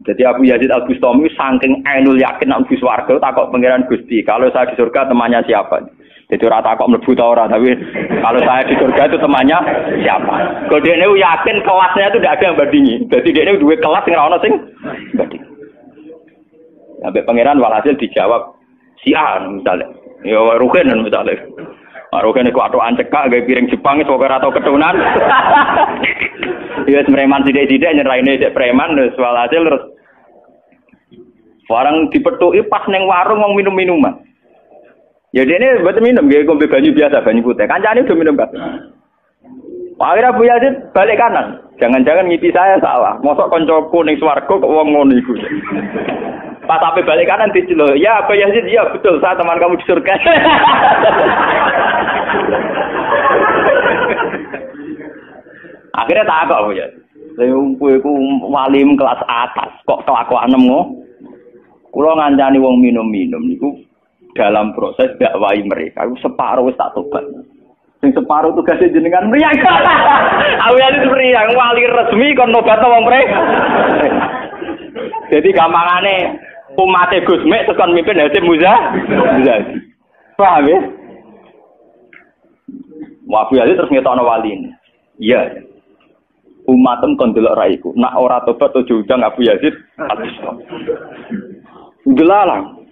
Jadi Abu Yazid Al-Bustami saking ainul yakin nek mlebu swarga takok pangeran Gusti, kalau saya di surga temannya siapa? Jadi ora takok mlebu ta ora, tapi kalau saya di surga itu temannya siapa? Kok dekne yakin kelasnya itu tidak ada yang bandingi. Jadi dekne duwe kelas sing ora ono sing banding. Sampai pangeran walhasil dijawab si A misalnya. Ya Rugen misalnya. Rugen iku atokan cekak gawe piring Jepang wis ora tau ketunan. Ya preman sithik-sithik nyeraine cek preman terus walhasil terus Barang dipethuki pas ning warung wong minum-minuman. Ya dene mboten minum nggih ngombe banyu biasa, banyu putih. Kancane udah minum kabeh. Akhirnya Abu Yazid balik kanan. Jangan-jangan ngipi saya salah. Mosok koncoku ning swarga kok wong ngono iku. Pas sampai balik kanan diceluk. Ya Abu Yazid, ya betul, saya teman kamu di surga. Akhirnya tak kok Abu Yazid. Saya iku wali kelas atas, kok kelakuan ngono. Kula ngancani wong minum-minum niku dalam proses dakwah mereka, aku separuh wis tak tobat. Sing separuh tugasnya jenengan mriyang. Aku ya itu mriyang wali resmi kon nobatno wong mereka. Jadi gampangane umat Gus Mek tekan mimpin Hasim Muzadi. Paham ya? Wabu ya terus ngetokno wali ini. Iya. Umatem kon delok ra iku. Nak ora tobat ojo ujang Abu Yazid. Delalang.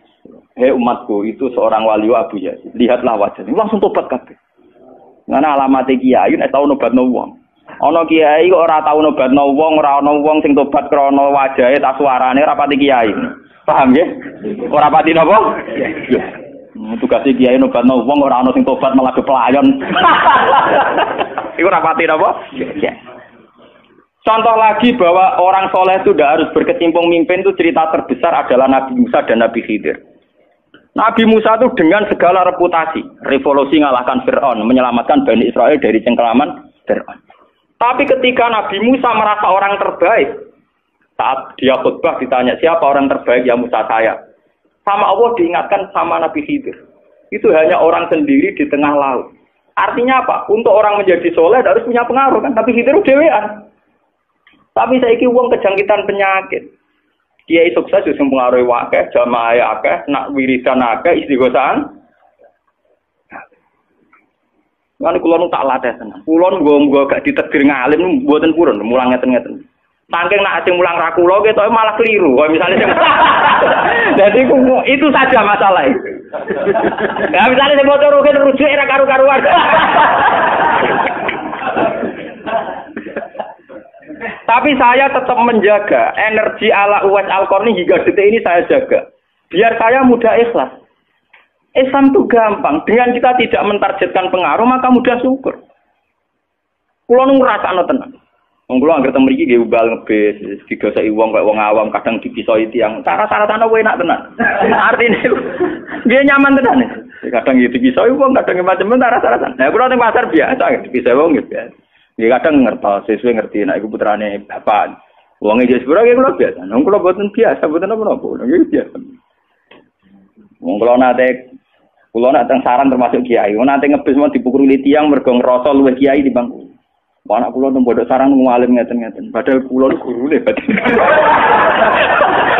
Hei umatku, itu seorang wali Abu Yazid. Lihatlah wajahnya, langsung tobat kabeh. Ngana alamate kiai nek tau nobatno wong. Ana kiai kok ora tau nobatno wong, ora ana wong sing tobat krana wajahe ta suarane ora pati kiai. Paham nggih? Ora pati napa? Iya. Tugas kiai nobatno wong ora ana sing tobat malah pelayan. Iku ora pati napa? Iya. Contoh lagi bahwa orang soleh itu tidak harus berkecimpung mimpin itu cerita terbesar adalah Nabi Musa dan Nabi Khidir. Nabi Musa itu dengan segala reputasi, revolusi ngalahkan Fir'aun, menyelamatkan Bani Israel dari cengkeraman Fir'aun. Tapi ketika Nabi Musa merasa orang terbaik, saat dia khutbah ditanya siapa orang terbaik, ya Musa saya. Sama Allah diingatkan sama Nabi Khidir. Itu hanya orang sendiri di tengah laut. Artinya apa? Untuk orang menjadi soleh harus punya pengaruh kan. Nabi Khidir dewean. Tapi saiki wong kejangkitan penyakit. Kiai sukses sing pengaruhi akeh, jamaah akeh, nak wiridan akeh, istighosahan. Lan kula nu tak latih tenan. Kula nggo gak ditegir ngalim mboten purun, mulang ngeten-ngeten. Saking nak sing mulang ra kula ketok malah keliru. Kaya misale sing Jadi itu saja masalah itu. Ya misale sing motor rugi rujuk era karu-karuan. Tapi saya tetap menjaga energi ala Uwais Al-Qarni hingga detik ini saya jaga. Biar saya mudah ikhlas. Islam itu gampang. Dengan kita tidak mentargetkan pengaruh, maka mudah syukur. Kulo nu ngrasakno tenan. Wong kulo anggere teng mriki nggih ubal ngebis, digoseki wong kaya wong awam kadang dipisoi tiyang. Cara-carane enak tenan. Artine nggih nyaman tenan. Kadang dipisoi wong, kadang macam-macam cara-carane. Nah, kulo teng pasar biasa dipisoi wong nggih biasa. Ya kadang ngertos, sesuai ngerti nek iku putrane bapak. Wong iki sepuro iki kula biasa. Wong kula boten biasa, boten apa-apa. Nggih biasa. Wong kula nak teng saran termasuk kiai. Wong nate ngebis mau dipukuli tiyang mergo ngrasa luwih kiai di bangku. Wong anak kula teng pondok saran ngalim ngeten-ngeten. Padahal kula gurune batin.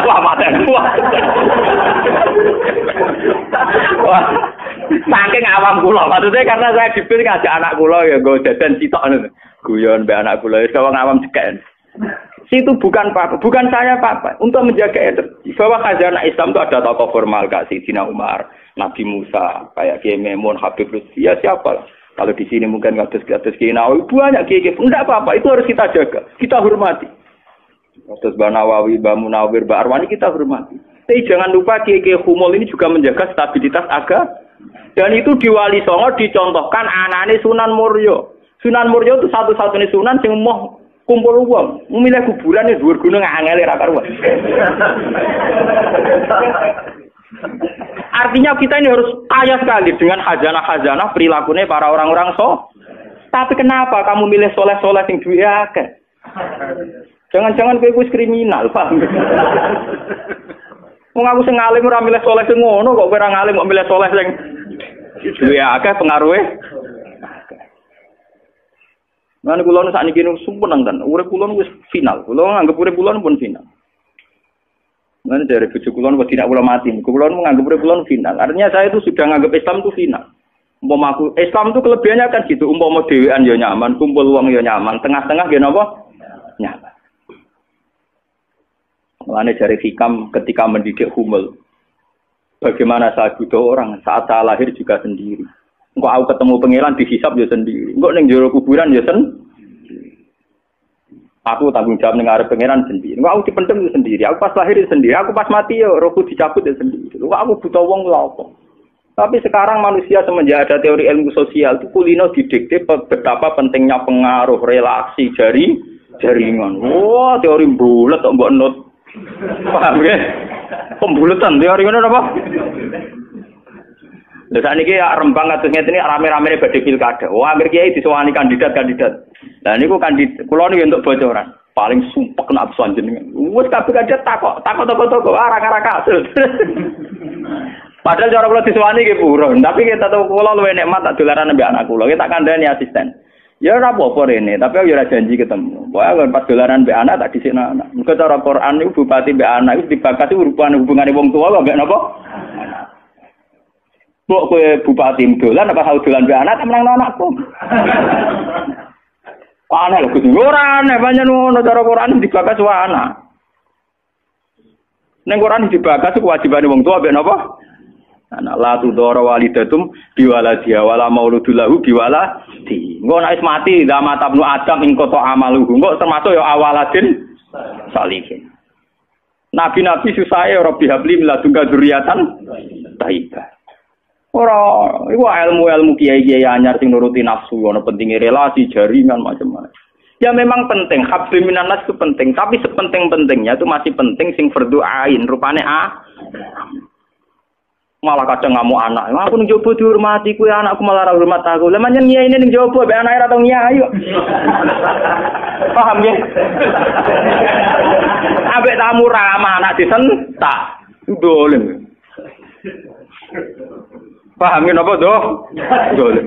Wah, maten. Wah. Saking awam kula, maksudnya karena saya dipilih ngajak anak kula ya nggo dadan sitok ngono. Guyon mbek anak kula wis wong awam cekek. Situ bukan apa-apa, bukan saya apa-apa. Untuk menjaga energi bahwa khazanah Islam itu ada tokoh formal kayak Sayyidina Umar, Nabi Musa, kayak Kiai Maimun, Habib Lutfi, ya siapa lah. Kalau di sini mungkin kados Kiai Nawawi banyak kiai-kiai. Enggak apa-apa, itu harus kita jaga, kita hormati. Terus Mbak Nawawi, Mbak Munawir, Mbak Arwani kita hormati. Tapi jangan lupa kiai-kiai Humul ini juga menjaga stabilitas agama. Dan itu di Wali Songo dicontohkan anane Sunan Muryo. Sunan Muryo itu satu-satunya sunan yang mau kumpul uang. Memilih kuburan di dhuwur gunung angel ra karuan. Artinya kita ini harus kaya sekali dengan khazanah-khazanah perilakunya para orang-orang Tapi kenapa kamu milih soleh-soleh yang duwe akeh? Jangan-jangan kowe wis kriminal, paham? Wong aku sing ngalim ora milih soleh sing ngono kok kowe ora ngalim kok milih soleh sing duwe akeh pengaruhe. Lan kula nu sakniki nu sumpun nang urip kula nu wis final. Kula nganggep urip kula pun final. Lan dari bojo kula nu tidak kula mati. Kula nu nganggep urip kula nu final. Artinya saya itu sudah nganggep Islam itu final. Umpama aku Islam itu kelebihannya kan gitu. Umpama dhewean ya nyaman, kumpul wong ya nyaman, tengah-tengah ya napa? Nyaman. Mulane jare hikam ketika mendidik Humul. Bagaimana saya butuh orang saat saya lahir juga sendiri. Engko aku ketemu pangeran dihisab ya sendiri. Engko ning jero kuburan ya sendiri. Aku tanggung jawab ning arep pangeran sendiri. Aku dipendem sendiri. Aku pas lahir sendiri. Aku pas mati yo rohku dicabut sendiri. Aku butuh wong lha apa. Tapi sekarang manusia semenjak ada teori ilmu sosial itu kulino didikte betapa pentingnya pengaruh relasi jaringan. Wah, teori bulat kok mbok nut. Paham ya? Pembulatan teori ngono apa? Lha sakniki ya Rembang kados ngene rame-ramene badhe pilkada. Wah, akhir kiai disowani kandidat-kandidat. Lah niku kandidat kula niku entuk bocoran. Paling sumpek nek absen jenengan. Wes kabeh kandidat takok toko-toko arang-arang kasus. Padahal cara kula disowani nggih buron, tapi kita tahu kula luwih nikmat tak dolaran ambek anak kula. Kita kandhani asisten. Ya ora apa-apa rene, tapi aku ya ora janji ketemu. Pokoke pas dolaran ambek anak tak dhisikno anak. Muga cara Quran niku bupati ambek anak iku dibakati hubungane wong tuwa ambek napa? Mbok kowe bupati dolan apa tau dolan ambek anak menang anakku. Aneh lho Gusti. Ora aneh pancen ngono cara Quran dibakas wae anak. Ning Quran dibakas kewajibane wong tuwa ambek napa? Anak la tudara walidatum biwaladiha wala mauludul lahu biwaladi. Engko nek wis mati zaman tabnu Adam ing kota amaluhu. Engko termasuk ya awaladin salihin. Nabi-nabi susahe Rabbi habli min ladunka dzurriatan thayyibah. Ora iku ilmu-ilmu kiai-kiai anyar sing nuruti nafsu ana pentinge relasi jaringan macam-macam. Ya memang penting habli minan nas itu penting, tapi sepenting-pentingnya itu masih penting sing fardhu ain rupane malah kadang ngamuk anak. Aku ning jowo dihormati kuwi anakku malah ora hormat aku. Lah manjen nyaine ning jowo be anake ora tau nyai kok. Paham ya? Ambek tamu ramah anak disentak. Dolen. Paham ya napa doh? Dolen.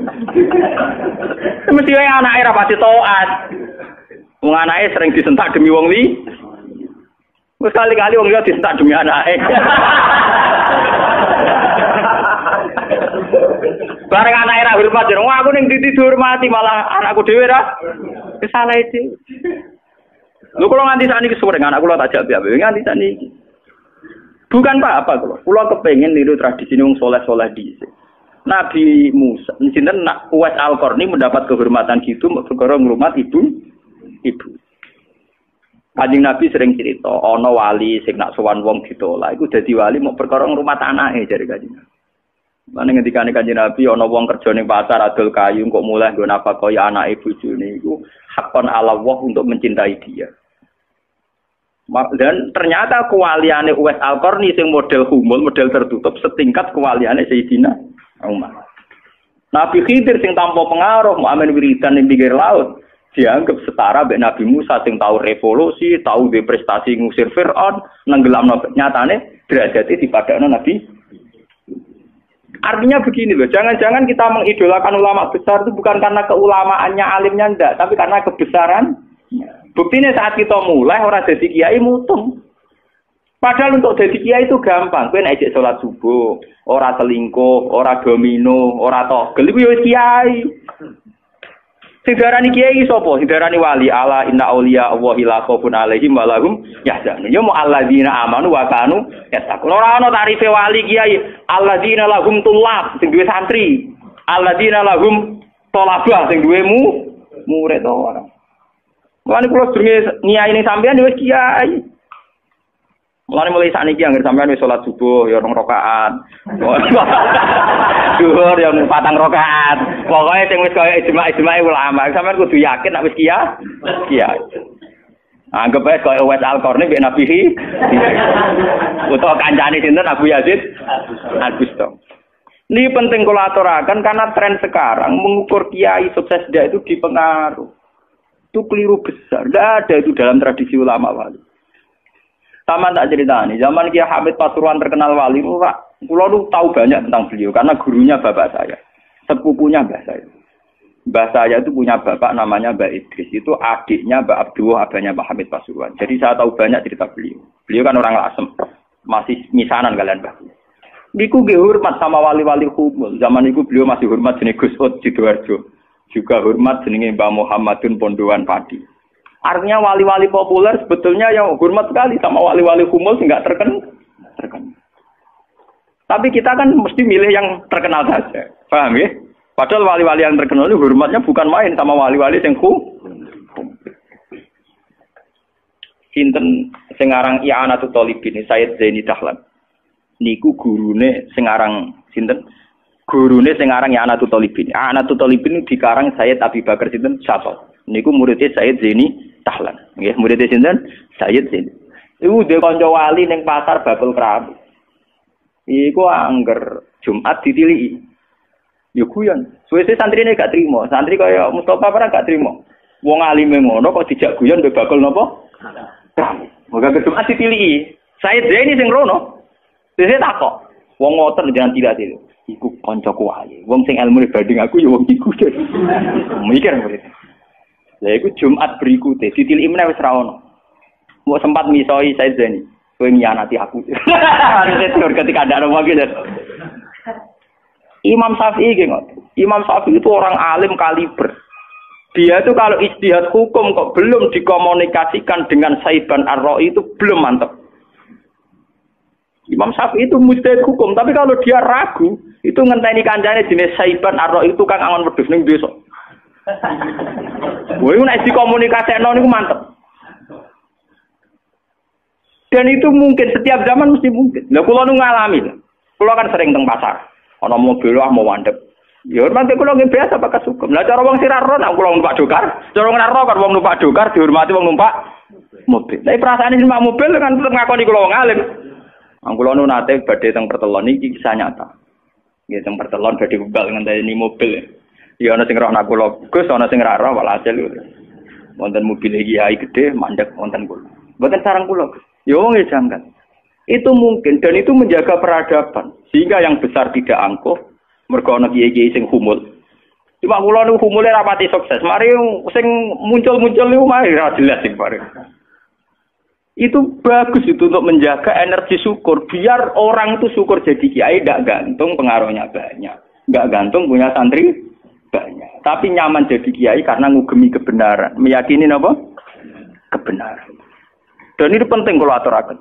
Mesti wae anake ora pati taat. Wong anake sering disentak demi wong li. Wes kali-kali wong liya disentak demi anake. Bareng anak era hormat jero aku ning dihormati malah anakku dhewe ra kesalah iki. Lho kula nganti sakniki suwe anak kula tak jak piye nganti sakniki. Bukan apa-apa kula. Kula kepengin niru tradisi wong saleh-saleh dhisik. Nabi Musa, sinten Uwais Al-Qarni mendapat kehormatan gitu perkara ngrumat ibu. Kanjeng Nabi sering cerita ana wali sing nak sowan wong ditolak iku dadi wali mau perkara ngrumat anake jare Kanjeng Nabi. Mane ngendikane Kanjeng Nabi ana wong kerja ning pasar adol kayu kok mulai nggo nafkah ya anake bojone iku hakon ala Allah untuk mencintai dia. Dan ternyata kewaliane Uwais Al-Qarni sing model humul, model tertutup setingkat kewaliane Sayyidina Umar. Nabi Khidir sing tanpa pengaruh muamen wiridan ning pinggir laut dianggap setara mbek Nabi Musa sing tahu revolusi, tahu duwe prestasi ngusir Firaun, nenggelamno nyatane derajate dipadakno Nabi. Artinya begini loh, jangan-jangan kita mengidolakan ulama besar itu bukan karena keulamaannya, alimnya enggak, tapi karena kebesaran. Buktinya saat kita mulai orang jadi kiai mutung. Padahal untuk jadi kiai itu gampang. Kowe nek salat subuh, ora selingkuh, ora domino, ora togel iku ya kiai. Sing darani kiai sapa? Sing darani wali ala inna auliya Allahi la khaufun alaihim wa lahum yahzanun. Ya mu alladzina amanu wa kanu yattaqun. Ora ana tarife wali kiai. Alladzina lahum tulab sing duwe santri. Alladzina lahum thalabah sing duwe murid ora. Mulane kula sedurunge niai ning sampean wis kiai. Mulane mulai sakniki anggere sampean wis salat subuh ya 2 rakaat. Zuhur ya 4 rakaat. Pokoke sing wis kaya ijma' ulama, sampean kudu yakin nek wis kiai. Anggap ae kaya Uwais Al-Qarni mbek Nabi utawa kancane sinten Abu Yazid Al-Bustami. Ini penting kula aturaken karena tren sekarang mengukur kiai sukses dia itu dipengaruh. Itu keliru besar. Tidak ada itu dalam tradisi ulama wali. Sama tak ceritani, zaman Kiai Hamid Pasuruan terkenal wali, kula lu tahu banyak tentang beliau karena gurunya bapak saya, sepupunya mbah saya. Mbah saya itu punya bapak namanya Mbak Idris, itu adiknya Mbak Abdullah, abahnya Mbak Hamid Pasuruan. Jadi saya tahu banyak cerita beliau. Beliau kan orang Lasem, masih misanan kalian Mbak. Niku nggih hormat sama wali-wali humul. Zaman itu beliau masih hormat jenenge Gus Ud Sidoarjo. Juga hormat jenenge Mbah Muhammadun Pondowan Padi. Artinya wali-wali populer sebetulnya yang hormat sekali sama wali-wali humul sing enggak terkenal. Tapi kita kan mesti milih yang terkenal saja. Paham ya? Padahal wali-wali yang terkenal itu hormatnya bukan main sama wali-wali yang sinten sing aran I'anatul Thalibin Sayyid Zaini Dahlan. Niku gurune sing aran sinten? Gurune sing aran I'anatul Thalibin. I'anatul Thalibin dikarang Sayyid Abi Bakar sinten? Syatol. Niku muridé Sayyid Zaini Dahlan. Nggih, muridé sinten? Sayyid Zaini. Iku dhe kanca wali ning pasar Babul Keramik. Iku angger Jumat ditiliki. Ya guyon. Suwe-suwe santrine gak trimo. Santri kaya Mustofa ora gak trimo. Wong alime ngono kok dijak guyon mbek bakul napa? Moga Jumat ditiliki. Sayyid Zaini sing rono. Dhewe takok. Wong ngoten jangan tidak itu. Iku kancaku wae. Wong sing ilmune banding aku ya wong iku. Mikir murid. Lah iku Jumat berikute ditiliki meneh wis ra ono. Mau sempat misoi Sayyid Zaini, kowe nyianati aku. Harusnya teor ketika ada orang gitu. Imam Syafi'i gitu. Imam Syafi'i itu orang alim kaliber. Dia itu kalau ijtihad hukum kok belum dikomunikasikan dengan Saiban Ar-Ra'i itu belum mantap. Imam Syafi'i itu mujtahid hukum, tapi kalau dia ragu, itu ngenteni kancane jenis Saiban Ar-Ra'i itu kang angon wedhus ning desa. Woi nek dikomunikasekno niku mantep. Dan itu mungkin setiap zaman mesti mungkin. Lah kula nu ngalami. Kula kan sering teng pasar. Ana mobil mau mandek. Ya hormati kula nggih biasa pakai sukum. Lah cara wong sira ro nek kula numpak dokar, cara wong ro kan wong numpak dokar dihormati wong numpak mobil. Lah perasaane numpak mobil kan tetep ngakoni kula wong alim. Kula nu nate badhe teng Pertelon iki kisah nyata. Nggih teng Pertelon badhe bebal ngenteni mobil. Ya ana sing roh nak kula Gus, ana sing ra roh walhasil. Wonten mobil iki kiai gedhe mandek wonten kula. Mboten sareng kula. Ya wong janggal. Itu mungkin dan itu menjaga peradaban sehingga yang besar tidak angkuh mergo ana kiai-kiai sing humul. Cuma kula niku humule rapati sukses. Mari sing muncul-muncul niku mari ra jelas sing bareng. Itu bagus itu untuk menjaga energi syukur biar orang itu syukur jadi kiai ndak gantung pengaruhnya banyak. Nggak gantung punya santri banyak. Tapi nyaman jadi kiai karena ngugemi kebenaran, meyakini apa? Kebenaran. Dan itu penting kalau aturaken.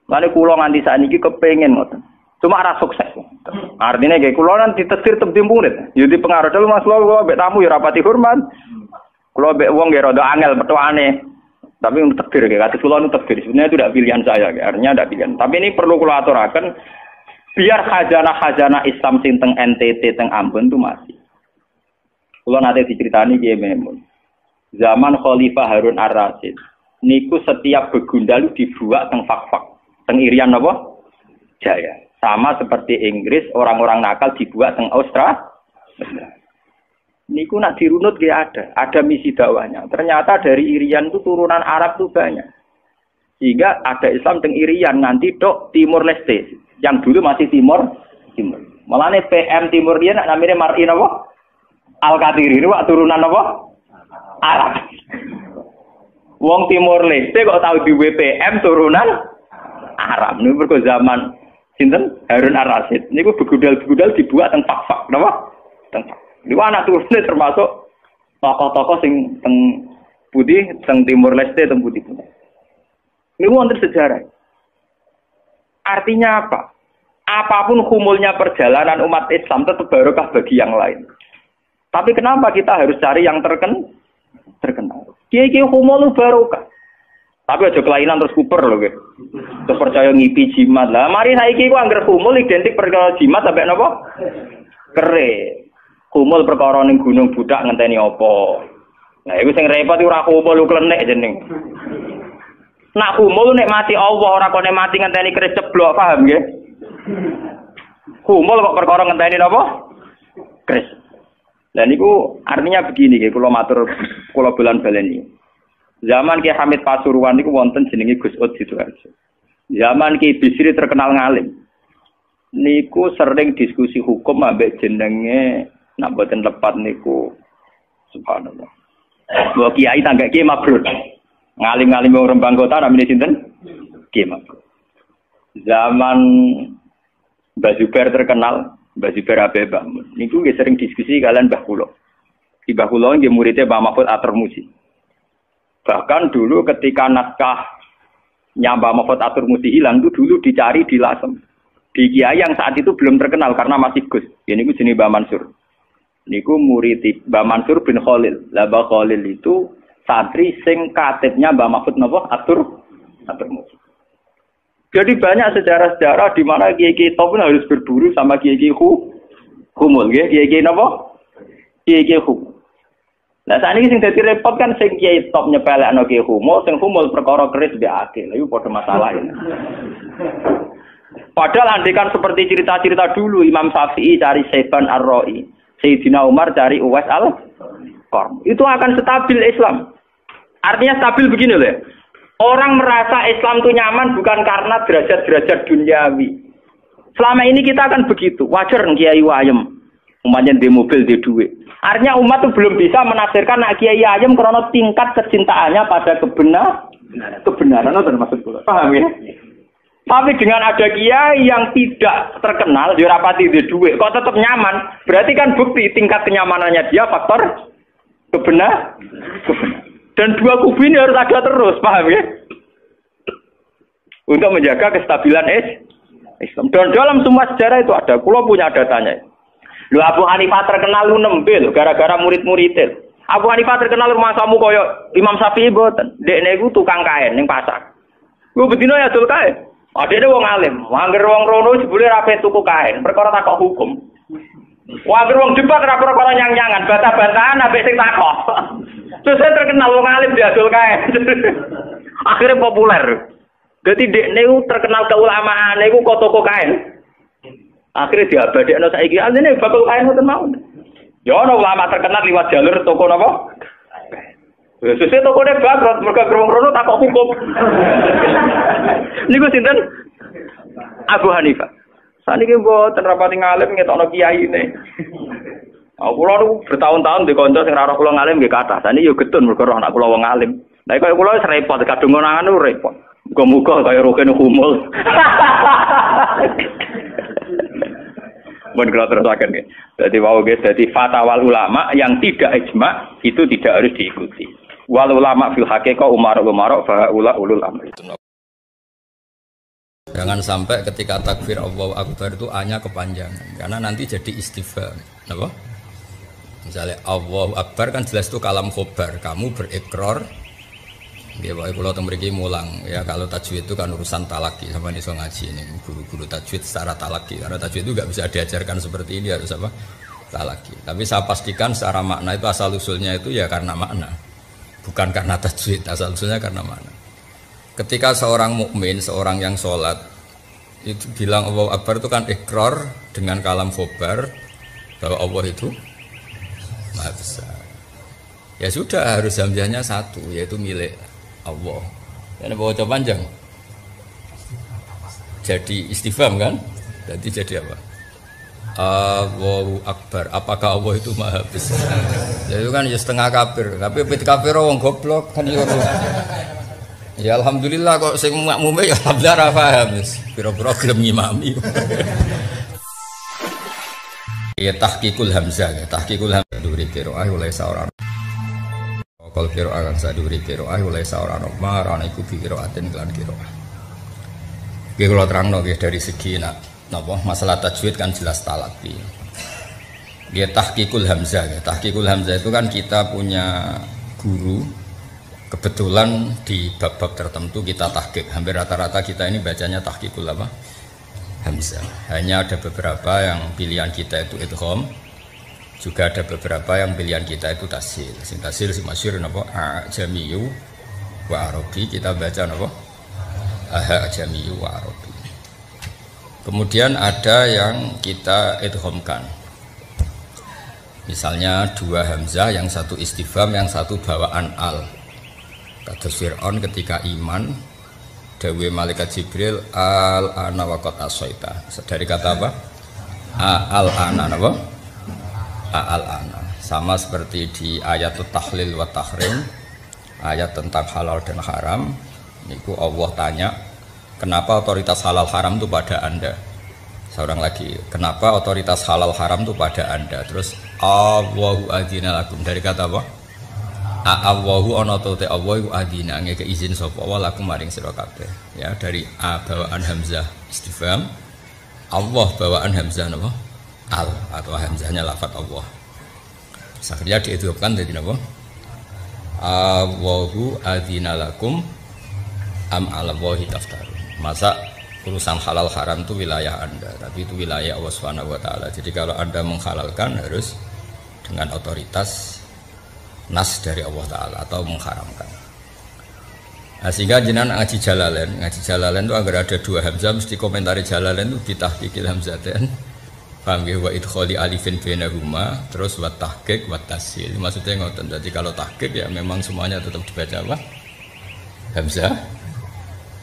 Lane kula nganti sakniki kepengin ngoten. Cuma ora sukses. Artinya kayak kula nanti ditesir tep murid. Ya di pengaruh dulu Mas kula mbek tamu ya rapati hormat. Kula mbek wong ya rada angel petukane. Tapi untuk takdir kayak kados kula nu takdir. Sebenarnya itu tidak pilihan saya, artinya tidak pilihan. Tapi ini perlu kula aturaken biar khazanah-khazanah Islam sing teng NTT teng Ambon itu masih. Kula nate diceritani Kiai Memun. Zaman Khalifah Harun Ar-Rasyid niku setiap begundal dibuat teng fak-fak, teng Irian apa? Jaya. Sama seperti Inggris, orang-orang nakal dibuat teng Australia. Niku nak dirunut gak ada misi dakwahnya. Ternyata dari Irian itu turunan Arab tuh banyak. Sehingga ada Islam teng Irian nanti dok Timur Leste, yang dulu masih Timur. Malahnya PM Timur dia nak namanya Martin apa? Al-Qatiri ini wak turunan apa? Arab. Wong Timur Leste kok tahu di WPM turunan Arab. Niku mergo zaman sinten Harun Ar-Rasyid. Niku begudal-begudal dibuat teng fak-fak, napa? Teng. Niku anak turune termasuk tokoh-tokoh sing teng putih, teng Timur Leste, teng putih. Niku wonten sejarah. Artinya apa? Apapun humulnya perjalanan umat Islam tetap barokah bagi yang lain. Tapi kenapa kita harus cari yang terkenal? Kiai-kiai humul barokah. Tapi aja kelainan terus kuper lho nggih. Terus percaya ngipi jimat. Lah mari saiki ku anggere humul identik perkara jimat sampai napa? Kere. Humul perkara ning gunung budak ngenteni apa. Nah iku sing repot ora humul klenek jeneng. Nak humul nek mati Allah ora kok nek mati ngenteni keris ceblok, paham nggih? Humul kok perkara ngenteni napa? Keris. Lah niku artinya begini nggih, kula matur kula bolan-baleni. Zaman Ki Hamid Pasuruan niku wonten jenenge Gus Ud Sidoarjo. Zaman Ki Bisri terkenal ngalim. Niku sering diskusi hukum ambek jenenge nak boten lepat niku subhanallah. Mbok kiai tangga Ki Mabrur. Ngalim-ngalim wong Rembang Kota namine sinten? Ki Mabrur. Zaman Mbah Zubair terkenal Mbah Zubair Abeba. Niku nggih sering diskusi kalian Mbah Kula. Di Mbah Kula nggih muridé Mbah Mahfud Atur-Musi. Bahkan dulu ketika naskah Mbah Mahfud Atur-Musi hilang itu dulu dicari di Lasem. Di kiai yang saat itu belum terkenal karena masih Gus. Ya niku jenenge Mbah Mansur. Niku murid Mbah Mansur bin Khalil. Lah Mbah Khalil itu santri sing katibnya Mbah Mahfud napa atur muji. Jadi banyak sejarah-sejarah di mana kiai-kiai top harus berburu sama kiai-kiai humul nggih, kiai-kiai napa? Kiai-kiai humul. Nah, saat ini sing dadi repot kan sing kiai top nyepelekno kiai humul, sing humul perkara keris mbek akil. Iku padha masalah ini. Padahal andikan seperti cerita-cerita dulu Imam Syafi'i cari Saiban Ar-Ra'i, Sayyidina Umar cari Uwais Al-Qarni. Itu akan stabil Islam. Artinya stabil begini loh. Orang merasa Islam itu nyaman bukan karena derajat-derajat duniawi. Selama ini kita akan begitu. Wajar kiai wayem. Umatnya di mobil, di duit. Artinya umat itu belum bisa menafsirkan nak kiai ayam karena tingkat kecintaannya pada kebenaran itu maksud kula. Paham ya? Tapi dengan ada kiai yang tidak terkenal, dia rapati di duit, kok tetap nyaman, berarti kan bukti tingkat kenyamanannya dia faktor kebenaran. Dan dua kubu ini harus ada terus, paham ya? Untuk menjaga kestabilan Islam. Dan dalam semua sejarah itu ada, kula punya datanya. Lu Abu Hanifah terkenal lu nembil gara-gara murid-muridnya. Abu Hanifah terkenal rumah samu koyo Imam Syafi'i boten. Dekne iku tukang kain ning pasar. Ku bedino ya dul kain. Adekne wong alim, angger wong rono jebule ra pe tuku kain, perkara takok hukum. Angger wong debat ra perkara nyang-nyangan, bantah-bantahan ambek sing takok. Terus terkenal wong alim diadol kain. Akhirnya populer. Dadi dekne iku terkenal keulamaan iku kok toko kain. Akhirnya diabadekno saiki asline bakal kain ngoten mawon. Ya ana ulama terkenal liwat jalur toko napa? Sesuk tokone bangkrut mergo krungu-krungu takok hukum. Niku sinten? Abu Hanifah. Saniki mboten rapati ngalim ngetokno kiyaine. Kula niku bertahun-tahun di kanca sing ora kula ngalim nggih kathah. Saniki yo getun mergo anak kula wong ngalim. Lah kaya kula wis repot kadung ngono repot. Muga-muga kaya rukene humul. Mun kula terusaken nggih. Dadi wau nggih dadi fatwa ulama yang tidak ijma itu tidak harus diikuti. Wal ulama fil haqiqah umara fa ulul amri. Jangan sampai ketika takbir Allahu Akbar itu A-nya kepanjangan karena nanti jadi istifham. Apa? Misalnya Allahu Akbar kan jelas itu kalam khobar, kamu berikrar. Ya Pak, kalau mriki mulang ya kalau tajwid itu kan urusan talaki sama iso ngaji ini guru-guru tajwid secara talaki karena tajwid itu nggak bisa diajarkan seperti ini harus apa talaki. Tapi saya pastikan secara makna itu asal usulnya itu ya karena makna bukan karena tajwid, asal usulnya karena makna. Ketika seorang mukmin, seorang yang sholat itu bilang Allahu Akbar itu kan ikrar dengan kalam khobar bahwa Allah itu Maha Besar. Ya sudah harus hamzahnya satu yaitu milik Allah. Ini bawa panjang. Jadi istifham kan? Jadi apa? Allahu Akbar. Apakah Allah itu Maha Besar? Ya itu kan ya setengah kafir. Tapi pit kafir wong goblok kan yo. Ya alhamdulillah kok sing makmume ya alhamdulillah ra paham wis. Pira-pira gelem ngimami. Ya tahqiqul hamzah ya. Tahqiqul hamzah duri qiraah oleh seorang. Kalau qiraah kan saduri qiraah oleh seorang marana iku bi qiraatin lan qiraah. Nggih kula terangno nggih dari segi napa masalah tajwid kan jelas talaqi. Nggih tahqiqul hamzah ya. Tahqiqul hamzah itu kan kita punya guru kebetulan di bab-bab tertentu kita tahqiq. Hampir rata-rata kita ini bacanya tahqiqul apa? Hamzah. Hanya ada beberapa yang pilihan kita itu idgham. Juga ada beberapa yang pilihan kita itu tasil. Sing tasil si masyhur napa? Ajamiyu wa arabi. Kita baca napa? Ajamiyu wa arabi. Kemudian ada yang kita idghamkan. Misalnya dua hamzah, yang satu istifham, yang satu bawaan al. Kados Fir'aun ketika iman dawe malaikat Jibril al-ana waqad asaita. Dari kata apa? Al-ana apa? Al-ana. Sama seperti di ayat tahlil wa tahrim, ayat tentang halal dan haram. Niku Allah tanya, kenapa otoritas halal haram itu pada Anda? Seorang lagi, kenapa otoritas halal haram itu pada Anda? Terus Allahu adzina lakum, dari kata apa? Allahu ana ta Allahu adina ngeke izin sapa wa lakum maring sira kabeh. Ya, dari bawaan hamzah istifham, Allah bawaan hamzah napa? Al atau hamzahnya lafaz Allah. Akhirnya diidhofkan jadi napa? Allahu adzina lakum am 'ala Allahi taftarun. Masa urusan halal haram itu wilayah Anda, tapi itu wilayah Allah Subhanahu wa taala. Jadi kalau Anda menghalalkan harus dengan otoritas nas dari Allah taala atau mengharamkan. Nah, sehingga jenengan ngaji Jalalain itu agar ada dua hamzah mesti komentari Jalalain itu bitahqiqil hamzatain. Paham ya, wa idkhali alifin bainahuma, terus wa tahqiq wa tashil. Maksudnya ngoten. Jadi kalau tahqiq ya memang semuanya tetap dibaca apa? Hamzah.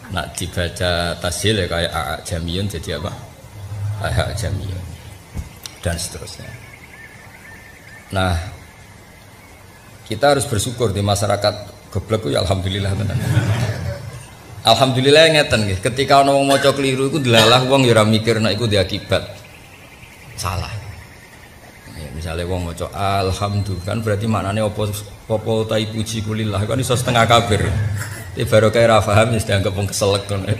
Nak dibaca tashil ya kayak a jamiyun jadi apa? A jamiyun. Dan seterusnya. Nah, kita harus bersyukur di masyarakat goblok ya alhamdulillah tenan. Alhamdulillah ngeten nggih. Ketika ana wong maca keliru iku delalah wong ya ora mikir nek iku diakibat salah. Ya, misalnya wong maca alhamdulillah kan berarti maknane apa ta puji kulillah kan iso setengah kabir. Iki baru kaya ora paham wis dianggap wong keselek ngono.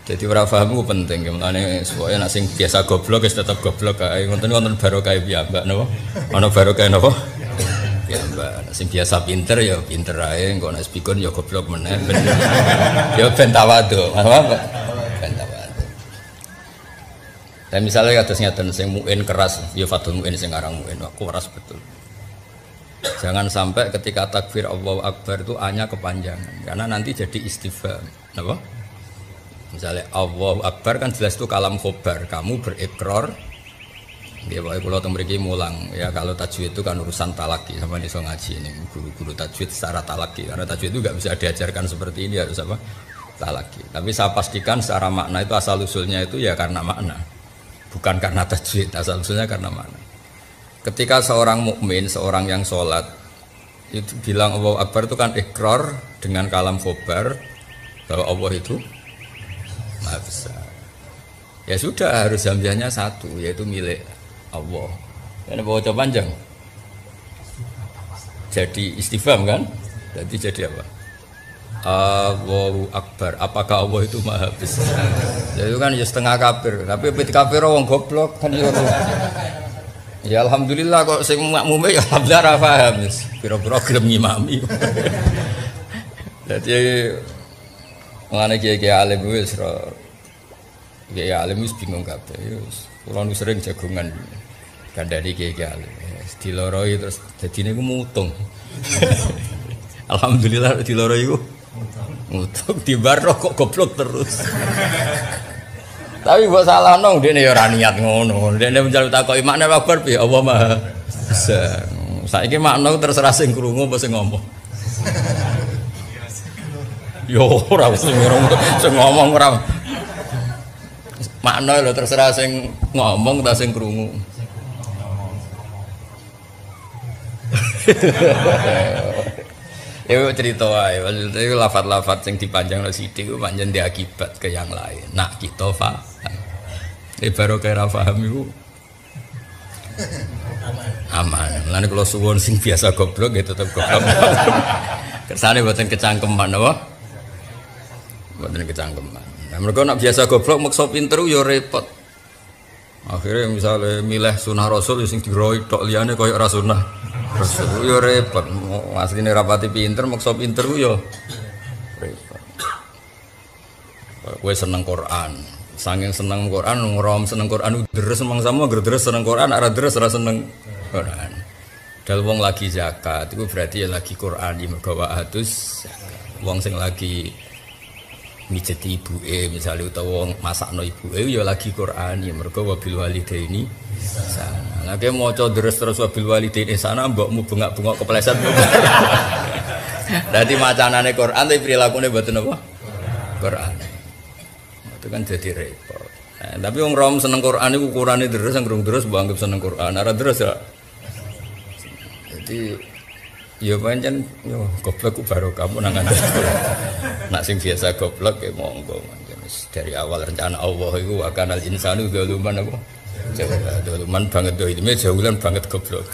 Jadi ora paham ku penting. Maknane supaya nek sing biasa goblok wis tetep goblok kae. Wonten barokah piyambak napa? Ana barokah napa? Piyambak. Sing biasa pinter ya pinter ae, engko nek pikun ya goblok meneh. Ya ben tawadhu. Apa? Ben tawadhu. Dan misalnya atas nyata sing muin keras, ya fatul muin sing arang muin, aku keras betul. Jangan sampai ketika takbir Allahu Akbar itu hanya kepanjangan, karena nanti jadi istifham. Apa? Misalnya Allahu Akbar kan jelas itu kalam khobar, kamu berikrar. Ya Pak, kalau tembriki mulang, ya kalau tajwid itu kan urusan talaki, sama iso ngaji ini guru-guru tajwid secara talaki, karena tajwid itu nggak bisa diajarkan seperti ini harus apa? Talaki. Tapi saya pastikan secara makna itu asal usulnya itu ya karena makna. Bukan karena tajwid, asal usulnya karena mana. Ketika seorang mukmin, seorang yang sholat itu bilang Allahu Akbar itu kan ikrar dengan kalam khobar bahwa Allah itu Maha Besar. Ya sudah harus hamzahnya satu, yaitu milik Allah. Karena baca panjang. Jadi istifham kan? Jadi apa? Allahu Akbar. Apakah Allah itu Maha Besar? Jadi kan ya setengah kafir. Tapi ketika kafir wong goblok kan ya. Ya alhamdulillah kok sing makmume ya alhamdulillah ra paham wis. Pira-pira gelem ngimami. Jadi ngene kiye alim wis ora. Kiye alim wis bingung kabeh. Wis kula nu sering jagongan. Kandhani kiye alim. Diloroi terus dadine ku mutung. Alhamdulillah diloroi ku mutung di baro kok goblok terus. Tapi mbok salahno ndekne ya ora niat ngono. Ndekne menjaluk takoki makna Akbar piye Allah Maha Besar. Saiki makna terserah sing krungu apa sing ngomong. Yo ora sing ngomong ora. Makna lho terserah sing ngomong ta sing krungu. Ya cerita wae, maksudnya itu lafaz-lafaz yang dipanjang sithik itu pancen diakibat ke yang lain. Nak kita paham. Baru kaya paham itu aman. Lan kalau suwun sing biasa goblok ya tetep goblok. Kersane mboten kecangkeman apa? Mboten kecangkeman. Nah, mereka nak biasa goblok maksa pinter ya repot. Akhirnya misalnya milih sunah Rasul sing diroik tok liyane koyo ora sunah. Rasul yo repot, asline rapati pinter, maksa pinter ku yo repot. Kowe seneng Quran, saking seneng Quran, ngrom seneng Quran deres mangsamu deres seneng Quran, ora deres ora seneng Quran. Dal wong lagi zakat, itu berarti ya lagi Quran di mergo atus. Wong sing lagi mijeti ibuke misalnya utawa wong masakno ibuke ya lagi Quran ya mergo wabil walidaini sana. Lah ki maca deres terus wabil walidaini sana mbokmu bengak-bengok kepleset. Dadi macanane Quran tapi prilakune mboten apa? Quran. Itu kan jadi repot. Nah, tapi wong rom seneng Quran iku ukurane deres sing durung deres mbok anggap seneng Quran. Ora deres ya. Jadi ya pancen yo goblok ku baru kamu nangan. Nak sing biasa goblok ya monggo dari awal rencana Allah iku akanal insanu zaluman apa? Zaluman banget do ini jaulan banget goblok.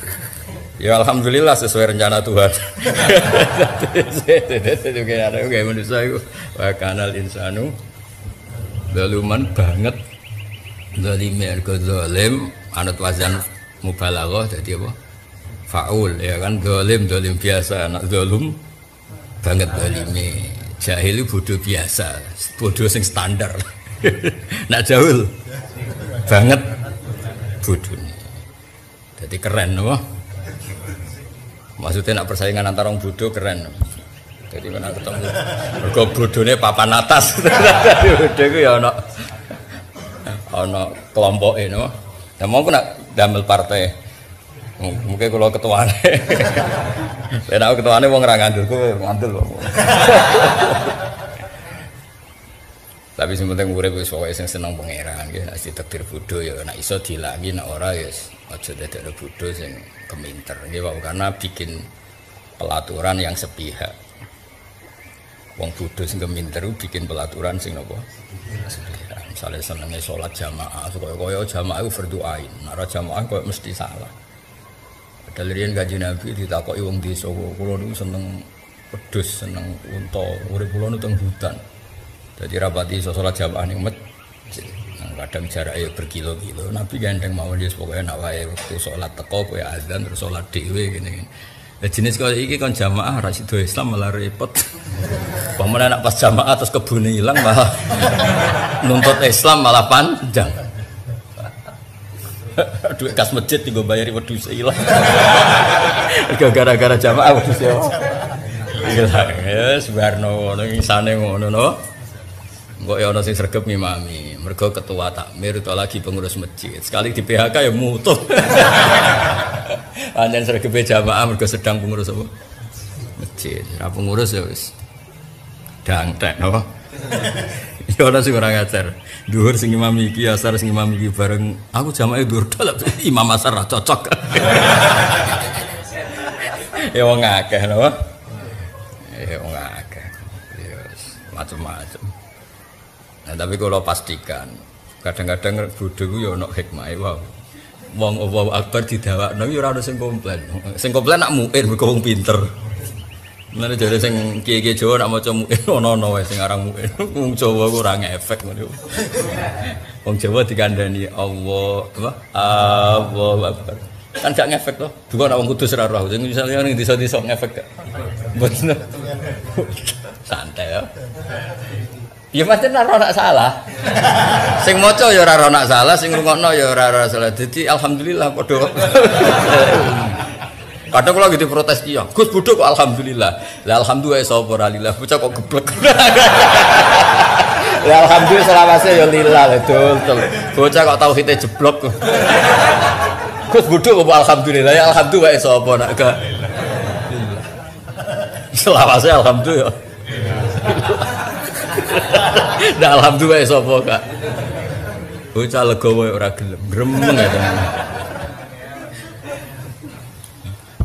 Ya alhamdulillah sesuai rencana Tuhan. Itu kayak manusia iku akanal insanu zaluman banget. Zalim ergo zalim anut wazan mubalaghah dadi apa? faul ya kan, dolim biasa, nak dolum banget dolime. Jahil bodoh biasa, bodoh sing standar. Nak jahil banget bodoh. Jadi keren loh. Maksudnya nak persaingan antara orang bodoh keren. Jadi mana ketemu mergo bodone papan atas. Bodoh ku ya ana kelompoke no. Lah mau ku nak damel partai. Mungkin kalau ketuane. Lah aku ketuane wong ora ngandel kok. Tapi sing penting urip wis pokoke sing seneng pangeran nggih, nek ditakdir bodho ya nek iso dilangi nek ora ya aja dadekno bodho sing keminter nggih Pak, karena bikin pelaturan yang sepihak. Wong bodho sing keminter bikin pelaturan sing napa? Sepihak. Misale senenge salat jamaah, kaya jamaah iku fardhu ain. Nek ora jamaah kok mesti salah. Padahal riyen Kanjeng Nabi ditakoki wong desa, kula niku seneng wedhus, seneng unta, urip kula teng hutan. Jadi rapati sholat jamaah ning masjid. Kadang jaraknya berkilo-kilo. Nabi gandeng mau dia pokoknya nak wae waktu sholat teko kowe azan terus sholat dhewe ngene. Lah jenis kaya iki kon jamaah ra sido Islam malah repot. Pamane nak pas jamaah terus kebune ilang malah nuntut Islam malah panjang. Duit kas masjid digo bayari wedhus ilang. Gara-gara jamaah wedhus ya. Ilang ya sebarno ngono isane ngono no. Kok ya ana sing sregep ngimami, mergo ketua takmir itu lagi pengurus masjid. Sekali di PHK ya mutuh. Anjen sregepe jamaah mergo sedang pengurus apa? Masjid. Ora pengurus ya wis dangtek no. Ya ana sing ora ngajar. Dhuwur sing ngimami iki, asar sing ngimami iki bareng aku jamaah dhuwur dalem imam asar ra cocok. Ya wong akeh no. Ya wong akeh. Ya macam-macam. Nah, tapi kalau pastikan kadang-kadang bodho ku ya ana hikmahe wae. Wong Allahu Akbar didawakno ya ora ono sing komplain. Sing komplain nak muin mergo wong pinter. Mulane jare sing kiye-kiye Jawa nak maca muin ono-ono wae sing aran muin. Wong Jawa ku ora ngefek ngono. Wong Jawa dikandani Allahu Akbar. Kan gak ngefek to. Duka nak wong kudus ora roh. Sing misalnya ning desa-desa ngefek gak. Mboten. Santai ya. Ya pancen ora ana salah. Sing maca ya ora ana salah, sing ngrungokno ya ora ana salah. Dadi alhamdulillah padha. Kadang kula gitu protes ki ya. Gus bodho kok alhamdulillah. Lah alhamdulillah sapa ora lillah. Bocah kok geblek. Lah alhamdulillah selawase ya lillah betul. Bocah kok tauhide jeblok. Gus bodho kok alhamdulillah. Ya alhamdulillah sapa nak gak. Selawase alhamdulillah. Nah alhamdulillah sapa Kak. Bocah legowo ora gelem, gremeng ya tenan.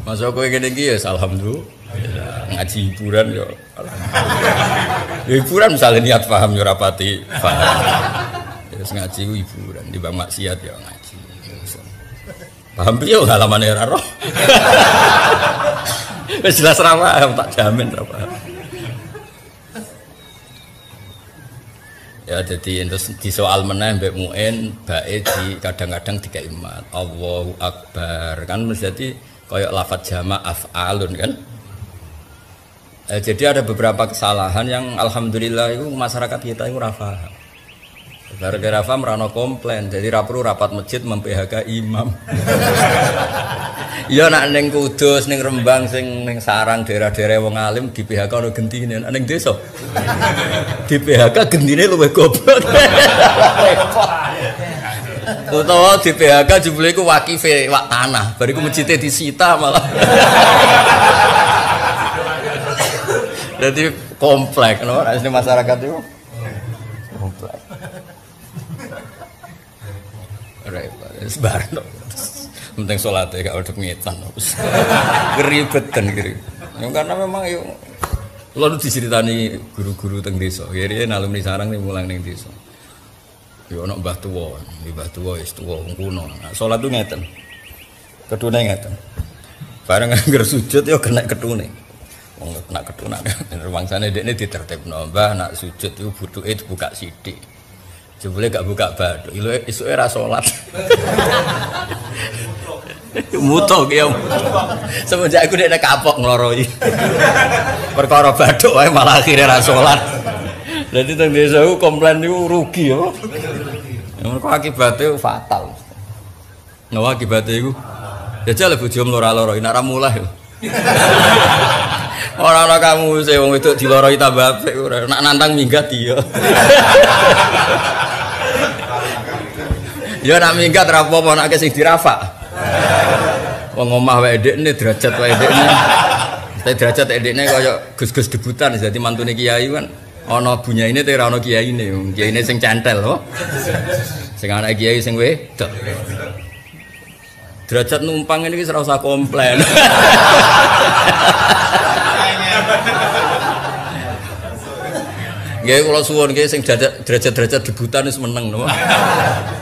Masa kowe ngene iki ya alhamdulillah. Ngaji hiburan ya alhamdulillah. Hiburan misalnya niat paham ya ora pati paham. Terus ngaji hiburan di bang maksiat ya ngaji. Paham piye halamane ora roh. Wis jelas ra paham tak jamin ra paham. Ya jadi terus di soal meneh mbek muin bae di kadang-kadang dikai mat Allahu Akbar kan mesti kayak lafaz jamak af'alun kan. Jadi ada beberapa kesalahan yang alhamdulillah itu masyarakat kita itu ora paham. Gara-gara paham ora ono komplain. Jadi ra perlu rapat masjid mem-PHK imam. Ya nak ning Kudus, ning Rembang, sing ning Sarang daerah-daerah wong alim di PHK ono gentine, ning desa. Di PHK gentine luwih goblok. Utawa di PHK jebule iku wakife wak tanah, bariku masjide disita malah. Jadi kompleks no, asli masyarakat itu kompleks. Repot, sebarno. Penting sholatnya gak ada pengetan, keribetan kiri. Karena memang yuk, lalu diceritani guru-guru teng desa. Kiri alumni Sarang nih mulang neng desa. Yo nak mbah tuwa wis tuwa wong kuno. Sholat tuh ngeten, kedune ngeten. Bareng angger sujud yo kena kedune. Wong kena kedune. Rumangsane dekne ditertibno, mbah nak sujud itu butuke dibuka sithik. Jebule gak buka bathuk, isuke ra salat. Muto ki ya. Semenjak aku nek kapok ngloroi. Perkara bathuk wae malah akhire ra salat. Dadi teng desa ku komplain niku rugi ya. Mergo akibate fatal. Nawa akibate iku jajal bojo mlora-loroi nek ra mulih. Ora ana kamu sing wong wedok diloroi tambah apik ora. Nak nantang minggat iya. Ya nak minggat ra apa-apa nek sing dirafak. Wong omah wae ndekne derajat wae ndekne. Tapi derajat ndekne kaya gus-gus debutan dadi mantune kiai kan ana bunyaine te ora ana kiyaine. Kiyaine sing cantel to. Sing ana kiai sing wedok. Derajat numpang ini wis ora usah komplain. Nggih kula suwun nggih sing derajat-derajat debutan wis meneng napa.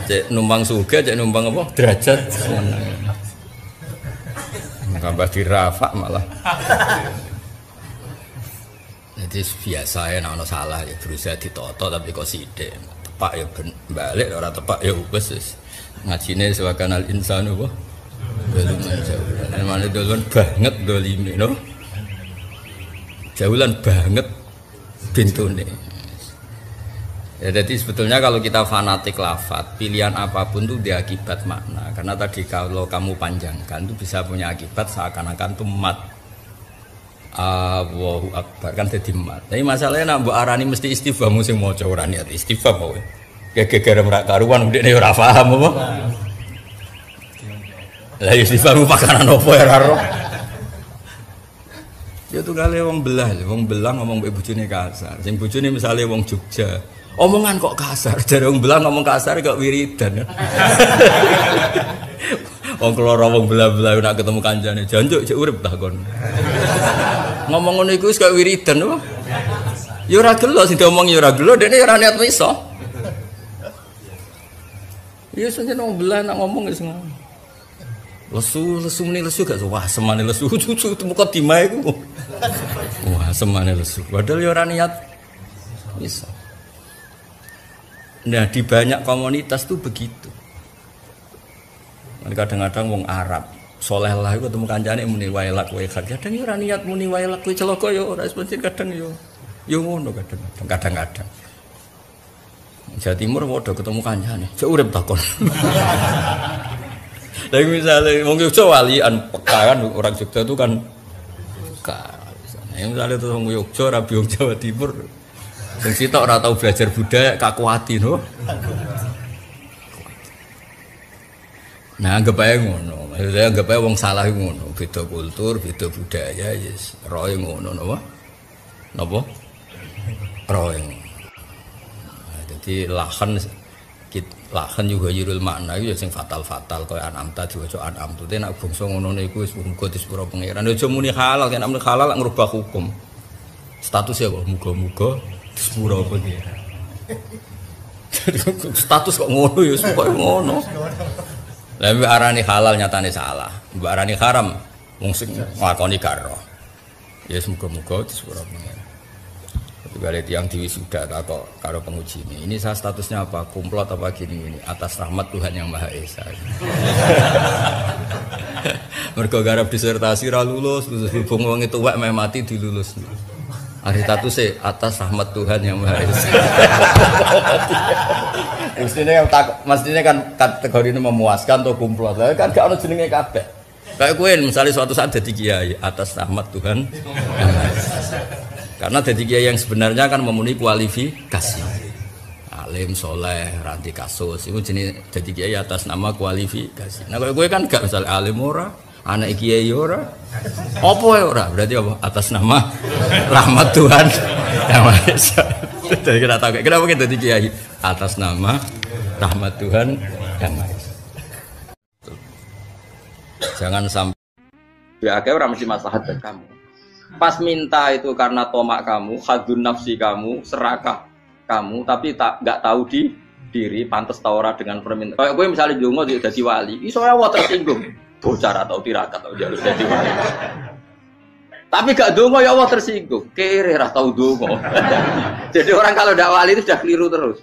Cek numpang sugih, cek numpang apa? Derajat meneng. Tambah dirafak malah. Jadi biasa ya ana salah ya berusaha ditoto tapi kok sithik. Tepak ya balik ora tepak ya wis. Ngajine sewakanal insanu apa? Doluman jauh. Mane doluman banget dolime no. Jaulan banget pintune. Ya jadi sebetulnya kalau kita fanatik lafaz, pilihan apapun tuh dia akibat makna. Karena tadi kalau kamu panjangkan tuh bisa punya akibat seakan-akan tuh mat. Allahu Akbar kan jadi mat. Tapi masalahnya nak mbok arani mesti istifham sing maca ora niat istifham wae. Gegere merak karuan ndekne ora paham apa. Lah istifham pakanan opo ya ora roh. Ya tuh kali wong belah ngomong mbek bojone kasar. Sing bojone misale wong Jogja. Omongan kok kasar, jare wong belah ngomong kasar kok wiridan. Wong keloro wong belah-belah nek ketemu kancane, jancuk cek urip ta kon. Ngomong ngono iku wis kok wiridan apa? Ya ora gelo sing diomong ya ora gelo, dekne ora niat iso. Ya senjen wong belah nek ngomong wis ngono. Lesu meni lesu gak wah semane lesu cucu muka dimae iku. Wah semane lesu. Padahal ya ora niat iso. Nah di banyak komunitas tuh begitu. Kadang-kadang wong Arab soleh lah itu ketemu kancane muni wailak wae kadang ya ora niat muni wailak kuwi celaka ya ora sepenting kadang yo ngono kadang-kadang. Jawa Timur padha ketemu kancane, cek urip takon. Lagi misalnya wong Jogja walian peka kan orang Jogja itu kan peka. Yang misalnya tuh wong Jogja rabi wong Jawa Timur. Sing sitok ora tau belajar budaya kakuati no. Nah, anggap ae ngono. Maksudnya anggap ae wong salah ngono, beda kultur, beda budaya yes. Roe ngono napa? Napa? Roe. Nah, jadi lahan juga yurul makna itu sing fatal-fatal kaya anam tadi diwaca anam tuh nek bangsa ngono niku wis muga disepuro pangeran. Aja muni halal, nek muni halal ngrubah hukum. Status ya kok muga-muga disepuro pangeran. Status kok ngono ya kok ngono. Lah mbok arani halal nyatane salah. Mbok arani haram wong sing nglakoni karo. Ya muga-muga disepuro pangeran. Balik yang diwisuda kok karo penguji ini saya statusnya apa kumplot apa gini atas rahmat Tuhan yang Maha Esa. Mergo garap disertasi ra lulus terus hubung wong itu wek mati dilulus. Ari statusé atas rahmat Tuhan yang Maha Esa. Mestinya kan kategori ini memuaskan atau kumplot. Kan gak ono jenenge kabeh. Kayak kowe misalnya suatu saat dadi kiai atas rahmat Tuhan yang Maha Esa. Karena jadi kiai yang sebenarnya kan memenuhi kualifikasi. Alim, soleh, ranti kasus. Itu jenis jadi kiai atas nama kualifikasi. Nah kalau gue kan gak misalnya alim ora, anak kiai ora, apa ya ora? Berarti apa? Atas nama rahmat Tuhan yang Maha Esa. Jadi kita tahu kenapa kita jadi kiai atas nama rahmat Tuhan yang Maha Esa. Jangan sampai ya kayak orang mesti maslahat buat kamu. Pas minta itu karena tomak kamu, hadun nafsi kamu, serakah kamu, tapi nggak tahu diri, pantas taora dengan permintaan. Kayak gue misalnya jongo jadi wali, soalnya wah tersinggung, bocah atau tirakat atau jalur jadi wali. Tapi gak dongo ya Allah tersinggung, kere tahu dongo. Jadi orang kalau tidak wali itu sudah keliru terus.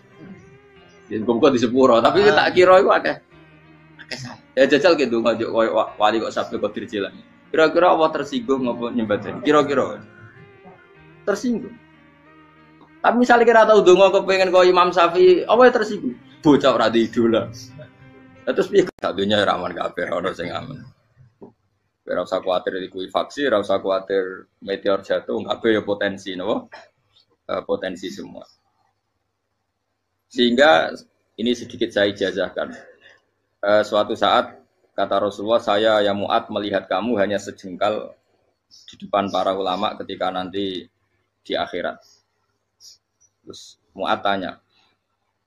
Kok di sepuro, tapi tak kira iku akeh. Ya jajal gitu ngajak wali kok sabtu kok dirjilan. Kira-kira Allah tersinggung apa nyembah? Kira-kira tersinggung. Tapi misalnya kira tahu donga kepengen kau Imam Syafi'i, apa ya tersinggung? Bocah ora di idola. Terus piye satunya raman kabeh ora sing aman. Ora usah kuwatir likuifaksi, ora usah kuwatir meteor jatuh, kabeh ya potensi napa? Potensi semua. Sehingga ini sedikit saya ijazahkan. Suatu saat kata Rasulullah, saya ya Mu'ad melihat kamu hanya sejengkal di depan para ulama ketika nanti di akhirat. Terus Mu'ad tanya,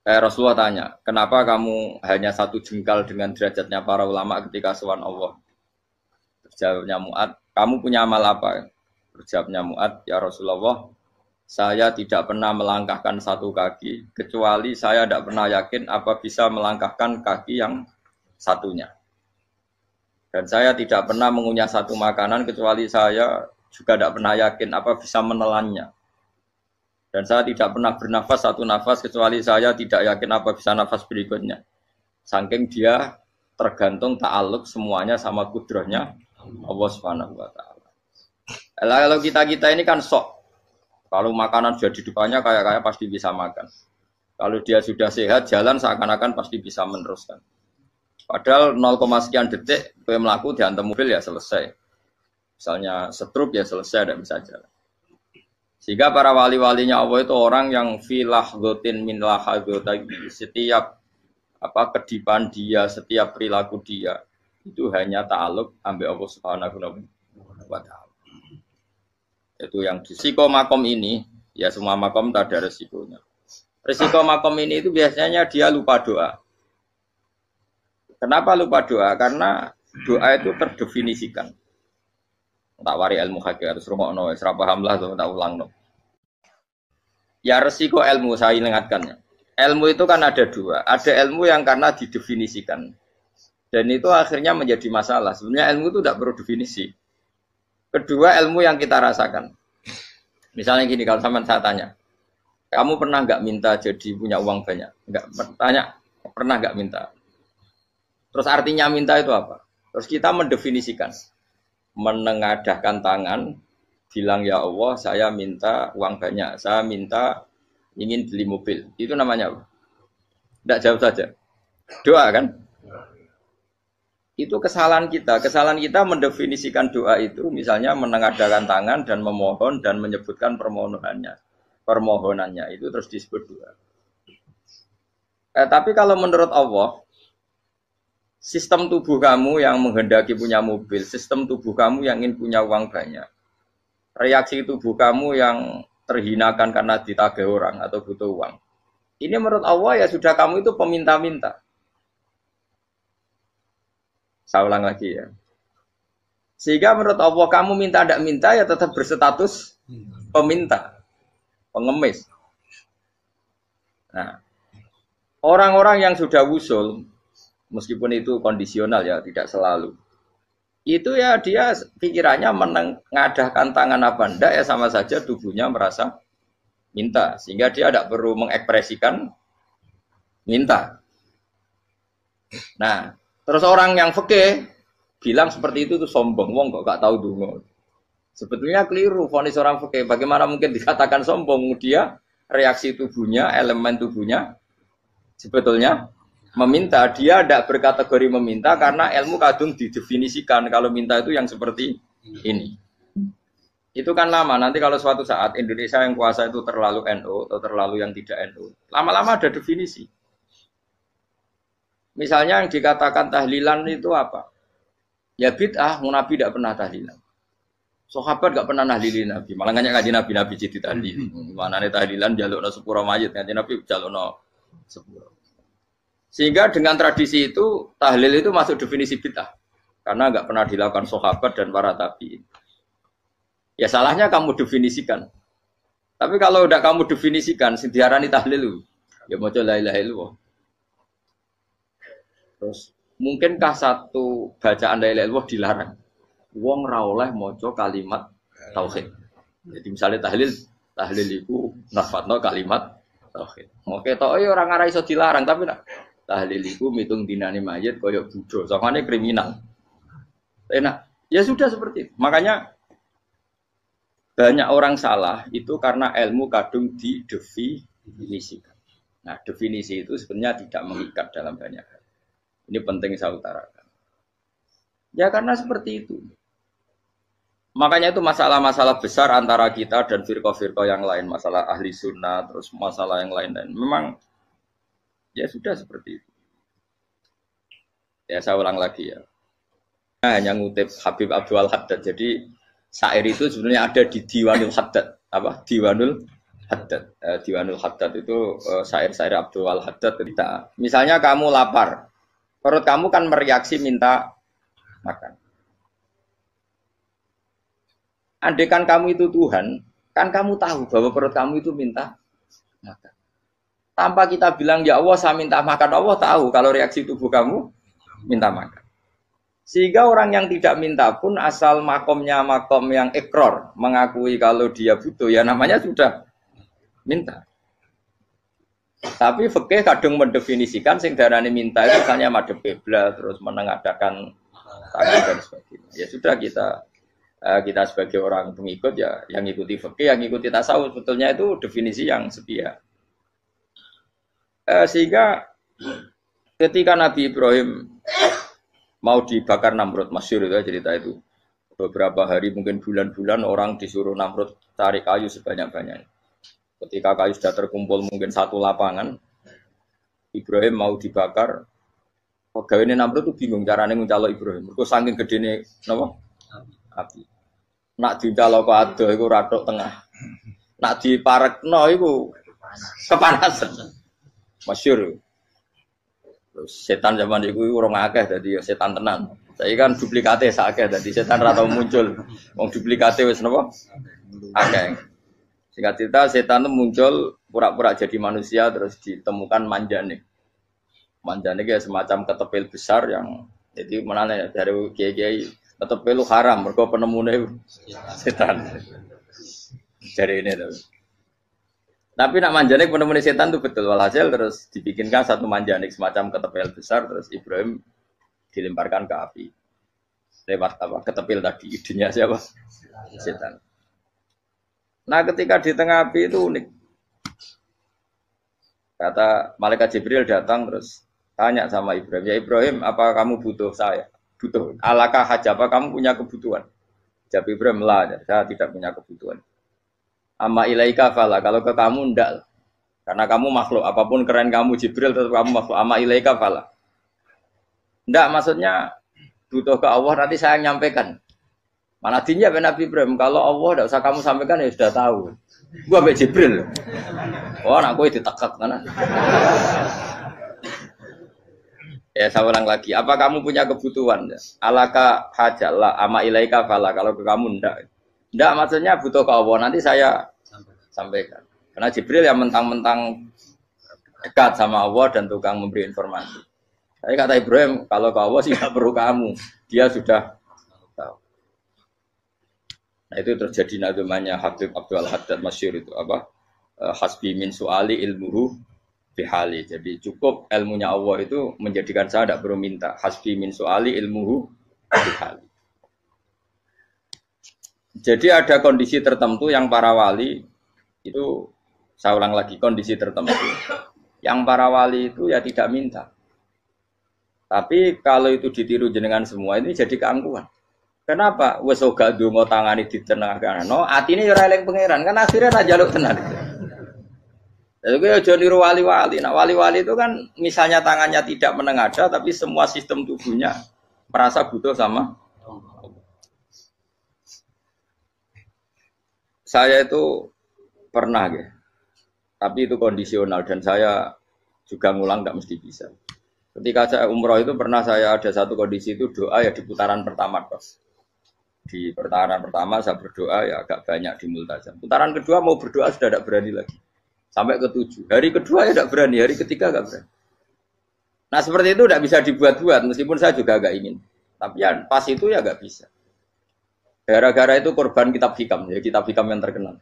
Rasulullah tanya, kenapa kamu hanya satu jengkal dengan derajatnya para ulama ketika sowan Allah? Jawabnya Mu'ad, kamu punya amal apa? Jawabnya Mu'ad, ya Rasulullah, saya tidak pernah melangkahkan satu kaki, kecuali saya tidak pernah yakin apa bisa melangkahkan kaki yang satunya. Dan saya tidak pernah mengunyah satu makanan, kecuali saya juga tidak pernah yakin apa bisa menelannya. Dan saya tidak pernah bernafas satu nafas, kecuali saya tidak yakin apa bisa nafas berikutnya. Saking dia tergantung ta'aluk semuanya sama kudrahnya Allah Subhanahu wa ta'ala. Kalau kita ini kan sok. Kalau makanan sudah di depannya kayak pasti bisa makan. Kalau dia sudah sehat, jalan seakan-akan pasti bisa meneruskan. Padahal 0, sekian detik, gue melaku dihantam mobil ya selesai. Misalnya setrup ya selesai, tidak bisa jalan. Sehingga para wali-walinya Allah itu orang yang filah gotin min lahagotagi. Setiap kedipan dia, setiap perilaku dia, itu hanya ta'aluk ambil Allah Subhanahu wa ta'ala. Itu yang risiko makom ini, ya semua makom tak ada risikonya. Risiko makom ini itu biasanya dia lupa doa. Kenapa lupa doa? Karena doa itu terdefinisikan. Tak wari ilmu hakikat harus rungokno, wis ra paham lah tak ulangno. Ya risiko ilmu saya ingatkan. Ilmu itu kan ada dua. Ada ilmu yang karena didefinisikan. Dan itu akhirnya menjadi masalah. Sebenarnya ilmu itu tidak perlu definisi. Kedua, ilmu yang kita rasakan. Misalnya gini, kalau saya tanya, kamu pernah nggak minta jadi punya uang banyak? Nggak tanya, pernah nggak minta? Terus artinya minta itu apa? Terus kita mendefinisikan, menengadahkan tangan, bilang ya Allah, saya minta uang banyak, saya minta ingin beli mobil. Itu namanya apa? Tidak jauh saja. Doa kan? Itu kesalahan kita. Kesalahan kita mendefinisikan doa itu misalnya menengadahkan tangan dan memohon dan menyebutkan permohonannya itu terus disebut doa. Tapi kalau menurut Allah, sistem tubuh kamu yang menghendaki punya mobil, sistem tubuh kamu yang ingin punya uang banyak, reaksi tubuh kamu yang terhinakan karena ditagih orang atau butuh uang, ini menurut Allah ya sudah kamu itu peminta-minta. Saya ulang lagi ya. Sehingga menurut Allah kamu minta tidak minta ya tetap berstatus peminta, pengemis. Nah, orang-orang yang sudah wusul, meskipun itu kondisional ya, tidak selalu. Itu ya dia pikirannya menengadahkan tangan apa enggak ya sama saja tubuhnya merasa minta. Sehingga dia tidak perlu mengekspresikan minta. Nah, terus orang yang fikih bilang seperti itu tuh sombong, wong kok gak tahu dungo. Sebetulnya keliru vonis orang fikih. Bagaimana mungkin dikatakan sombong? Dia reaksi tubuhnya, elemen tubuhnya sebetulnya meminta. Dia tidak berkategori meminta karena ilmu kadung didefinisikan kalau minta itu yang seperti ini. Itu kan lama. Nanti kalau suatu saat Indonesia yang kuasa itu terlalu NU atau terlalu yang tidak NU, lama-lama ada definisi. Misalnya yang dikatakan tahlilan itu apa? Ya bid'ah, Nabi tidak pernah tahlilan. Sahabat tidak pernah nahlilin Nabi. Malah nggak ngaji Nabi jadi tahlil. Mana nih tahlilan jalukno sepuro mayit, ngaji Nabi jalukno sepuro. Sehingga dengan tradisi itu tahlil itu masuk definisi bid'ah. Karena nggak pernah dilakukan sahabat dan para tabi'in. Ya salahnya kamu definisikan. Tapi kalau udah kamu definisikan, diarani tahlil, ya mau la ilaha illallah. Terus mungkinkah satu bacaan la ilaha illallah dilarang? Wong ra oleh maca kalimat tauhid. Jadi misalnya tahlil itu nafatno kalimat tauhid. Oke, tauhid orang ngarai iso dilarang tapi nak tahlil iku mitung dinane mayit kaya budo, sangane kriminal. Enak. Ya sudah seperti itu. Makanya banyak orang salah itu karena ilmu kadung didefinisikan. Nah, definisi itu sebenarnya tidak mengikat dalam banyak hal. Ini penting saya utarakan. Ya karena seperti itu. Makanya itu masalah-masalah besar antara kita dan firqah-firqah yang lain. Masalah ahli sunnah, terus masalah yang lain-lain. Memang ya sudah seperti itu. Ya saya ulang lagi ya. Hanya ngutip Habib Abdul Haddad. Jadi syair itu sebenarnya ada di Diwanul Haddad. Apa? Diwanul Haddad. Diwanul Haddad itu syair-syair Abdul Haddad. Misalnya kamu lapar. Perut kamu kan mereaksi minta makan. Andaikan kamu itu Tuhan, kan kamu tahu bahwa perut kamu itu minta makan. Tanpa kita bilang, ya Allah saya minta makan, Allah tahu kalau reaksi tubuh kamu minta makan. Sehingga orang yang tidak minta pun asal makomnya makom yang ikror, mengakui kalau dia butuh, ya namanya sudah minta. Tapi fikih kadung mendefinisikan sing darane minta itu misalnya madhep kiblat, terus menengadakan tangan dan sebagainya. Ya sudah kita sebagai orang pengikut ya yang ikuti fikih, yang ikuti tasawuf, sebetulnya itu definisi yang sepihak. Sehingga ketika Nabi Ibrahim mau dibakar Namrud, masyhur itu cerita itu. Beberapa hari mungkin bulan-bulan orang disuruh Namrud cari kayu sebanyak-banyaknya. Ketika kayu sudah terkumpul mungkin satu lapangan, Ibrahim mau dibakar. Pegawai Namrud itu bingung caranya mencalok Ibrahim. Mergo saking gedene napa? Api. Nak dicalok adoh iku ratok tengah. Nak diparekno iku kepanasan. Masyhur. Terus setan zaman itu orang akeh dadi setan tenan. Saiki kan duplikate sakeh dadi setan ra tau muncul. Wong duplikate wis napa? Akeh. Singkat cerita setan itu muncul pura-pura jadi manusia terus ditemukan manjane. Manjane kayak semacam ketepil besar yang jadi menane dari kiai-kiai ketepil haram mergo penemune setan. Dari ini tuh. Tapi nak manjanik penemuan setan itu betul. Walhasil terus dibikinkan satu manjanik semacam ketepil besar. Terus Ibrahim dilemparkan ke api. Lewat apa? Ketepil tadi. Idenya siapa? Setan. Nah ketika di tengah api itu unik. Kata malaikat Jibril datang terus tanya sama Ibrahim. Ya Ibrahim apa kamu butuh saya? Butuh. Alakah hajah apa kamu punya kebutuhan? Jawab Ibrahim lah. Saya tidak punya kebutuhan. Amma ilaika fala, kalau ke kamu ndak. Karena kamu makhluk, apapun keren kamu Jibril tetap kamu makhluk. Amma ilaika fala. Ndak maksudnya butuh ke Allah nanti saya nyampaikan. Mana dinya Nabi Ibrahim, kalau Allah ndak usah kamu sampaikan ya sudah tahu. Gua ambek Jibril. Oh, anak kowe ditekek mana? Ya saya ulang lagi, apa kamu punya kebutuhan? Alaka hajalah, amma ilaika fala, kalau ke kamu ndak. Tidak, maksudnya butuh ke Allah, nanti saya sampaikan. Karena Jibril yang mentang-mentang dekat sama Allah dan tukang memberi informasi. Tapi kata Ibrahim, kalau ke Allah sih tidak perlu kamu. Dia sudah tahu. Nah itu terjadi namanya Habib Abdul Haddad masyhur itu. Apa? Hasbi min su'ali ilmuhu bihali. Jadi cukup ilmunya Allah itu menjadikan saya tidak perlu minta. Hasbi min su'ali ilmuhu bihali. Jadi ada kondisi tertentu yang para wali itu, saya ulang lagi, kondisi tertentu yang para wali itu ya tidak minta. Tapi kalau itu ditiru jenengan semua ini jadi keangkuhan. Kenapa? Wes ora ndonga tangane ditenangano, atine ora eling pangeran, kan akhirnya ra njaluk tenan. Jadi aja niru wali-wali. Nah, wali-wali itu kan misalnya tangannya tidak menengadah tapi semua sistem tubuhnya merasa butuh sama. Saya itu pernah ya, tapi itu kondisional dan saya juga ngulang tidak mesti bisa. Ketika saya umroh itu pernah saya ada satu kondisi itu doa ya di putaran pertama kos. Di putaran pertama saya berdoa ya agak banyak di multazam. Putaran kedua mau berdoa sudah tidak berani lagi. Sampai ke-7. Hari kedua ya tidak berani, hari ketiga tidak berani. Nah seperti itu tidak bisa dibuat-buat meskipun saya juga agak ingin. Tapi ya pas itu ya nggak bisa. Gara-gara itu korban kitab hikam, ya kitab hikam yang terkenal.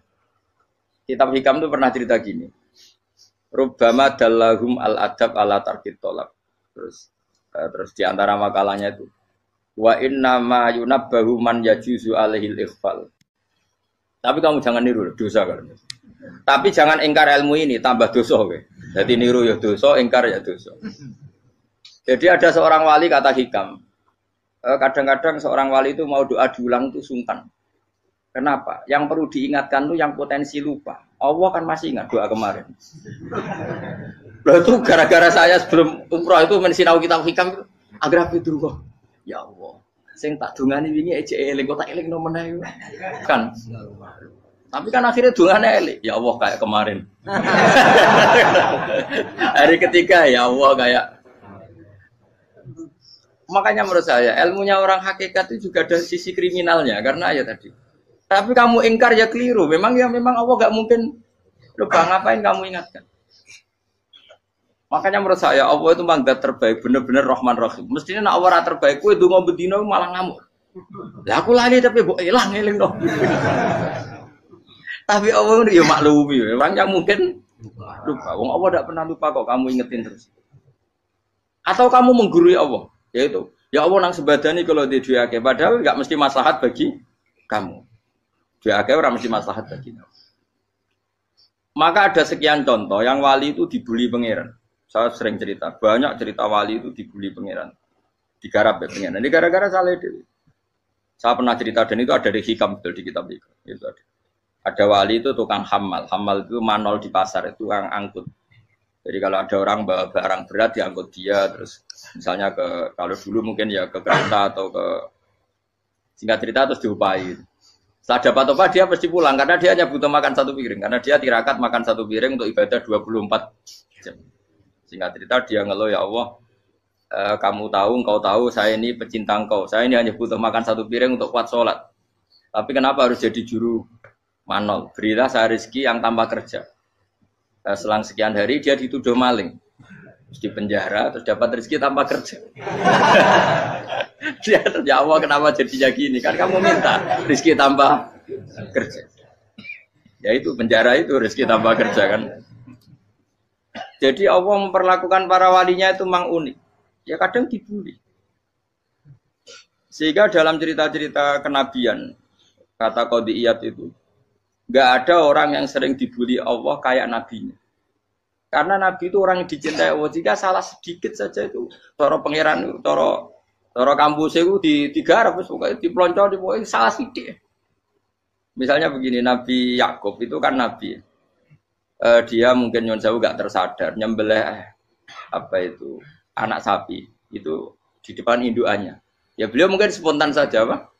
Kitab hikam itu pernah cerita gini. Rubbama dallahum al-adab ala tarkit tolab. Terus di antara makalahnya itu wa inna ma yunabbahu man yajuzu alaihil ikhfal. Tapi kamu jangan niru dosa kan. Tapi jangan ingkar ilmu ini tambah dosa kowe. Jadi niru ya dosa, ingkar ya dosa. Jadi ada seorang wali kata Hikam. Kadang-kadang seorang wali itu mau doa diulang itu sungkan. Kenapa? Yang perlu diingatkan tuh yang potensi lupa. Allah kan masih ingat doa kemarin. Lah itu gara-gara saya sebelum umroh itu mensinau kitab Hikam itu agar itu kok. Ya Allah, sing tak dungani wingi ejek eling kok tak eling no meneh kan. Tapi kan akhirnya dungane eling. Ya Allah kayak kemarin. Hari ketiga ya Allah kayak. Makanya menurut saya ilmunya orang hakikat itu juga ada sisi kriminalnya karena ya tadi. Tapi kamu ingkar ya keliru. Memang Allah gak mungkin lupa, ngapain kamu ingatkan. Makanya menurut saya Allah itu manggat terbaik, bener-bener Rahman Rahim. Mestinya nak Allah terbaik, kowe donga bedina malah ngamuk. Lah aku lali tapi mbok elang eling dong. Tapi Allah itu ya maklumi, memang yang mungkin lupa. Wong Allah tidak pernah lupa kok, kamu ingetin terus. Atau kamu menggurui Allah, yaitu ya Allah nang sebadani kalau di duake, padahal enggak mesti maslahat bagi kamu. Duake ora mesti maslahat bagi kamu. Maka ada sekian contoh yang wali itu dibully pangeran. Saya sering cerita, banyak cerita wali itu dibully pangeran. Digarap ya pangeran. Ini gara-gara salah dewi. Saya pernah cerita dan itu ada di Hikam betul di kitab itu. Itu ada. Ada wali itu tukang hamal. Hamal itu manol di pasar, itu tukang angkut. Jadi kalau ada orang bawa barang berat diangkut dia, terus misalnya kalau dulu mungkin ya ke kereta atau ke singkat cerita terus diupahi. Setelah dapat apa dia pasti pulang karena dia hanya butuh makan satu piring karena dia tirakat makan satu piring untuk ibadah 24 jam. Singkat cerita dia ngeluh ya Allah, kamu tahu, engkau tahu saya ini pecinta engkau, saya ini hanya butuh makan satu piring untuk kuat sholat. Tapi kenapa harus jadi juru manol? Berilah saya rezeki yang tanpa kerja. Selang sekian hari dia dituduh maling, terus di penjara, terus dapat rezeki tanpa kerja. Dia ya Allah kenapa jadinya gini? Kan kamu minta rezeki tanpa kerja. Ya itu penjara itu rezeki tanpa kerja kan. Jadi Allah memperlakukan para walinya itu memang unik. Ya kadang dibully. Sehingga dalam cerita-cerita kenabian kata Qadiyat itu enggak ada orang yang sering dibully Allah kayak nabinya. Karena nabi itu orang yang dicintai Allah. Jika salah sedikit saja itu toro pangeran, toro kampus itu digarap, pokoknya dipelonco, pokoknya salah sidik. Misalnya begini, Nabi Yakub itu kan nabi, dia mungkin nyon jauh gak tersadar nyembelih anak sapi itu di depan indukannya. Ya beliau mungkin spontan saja, Pak.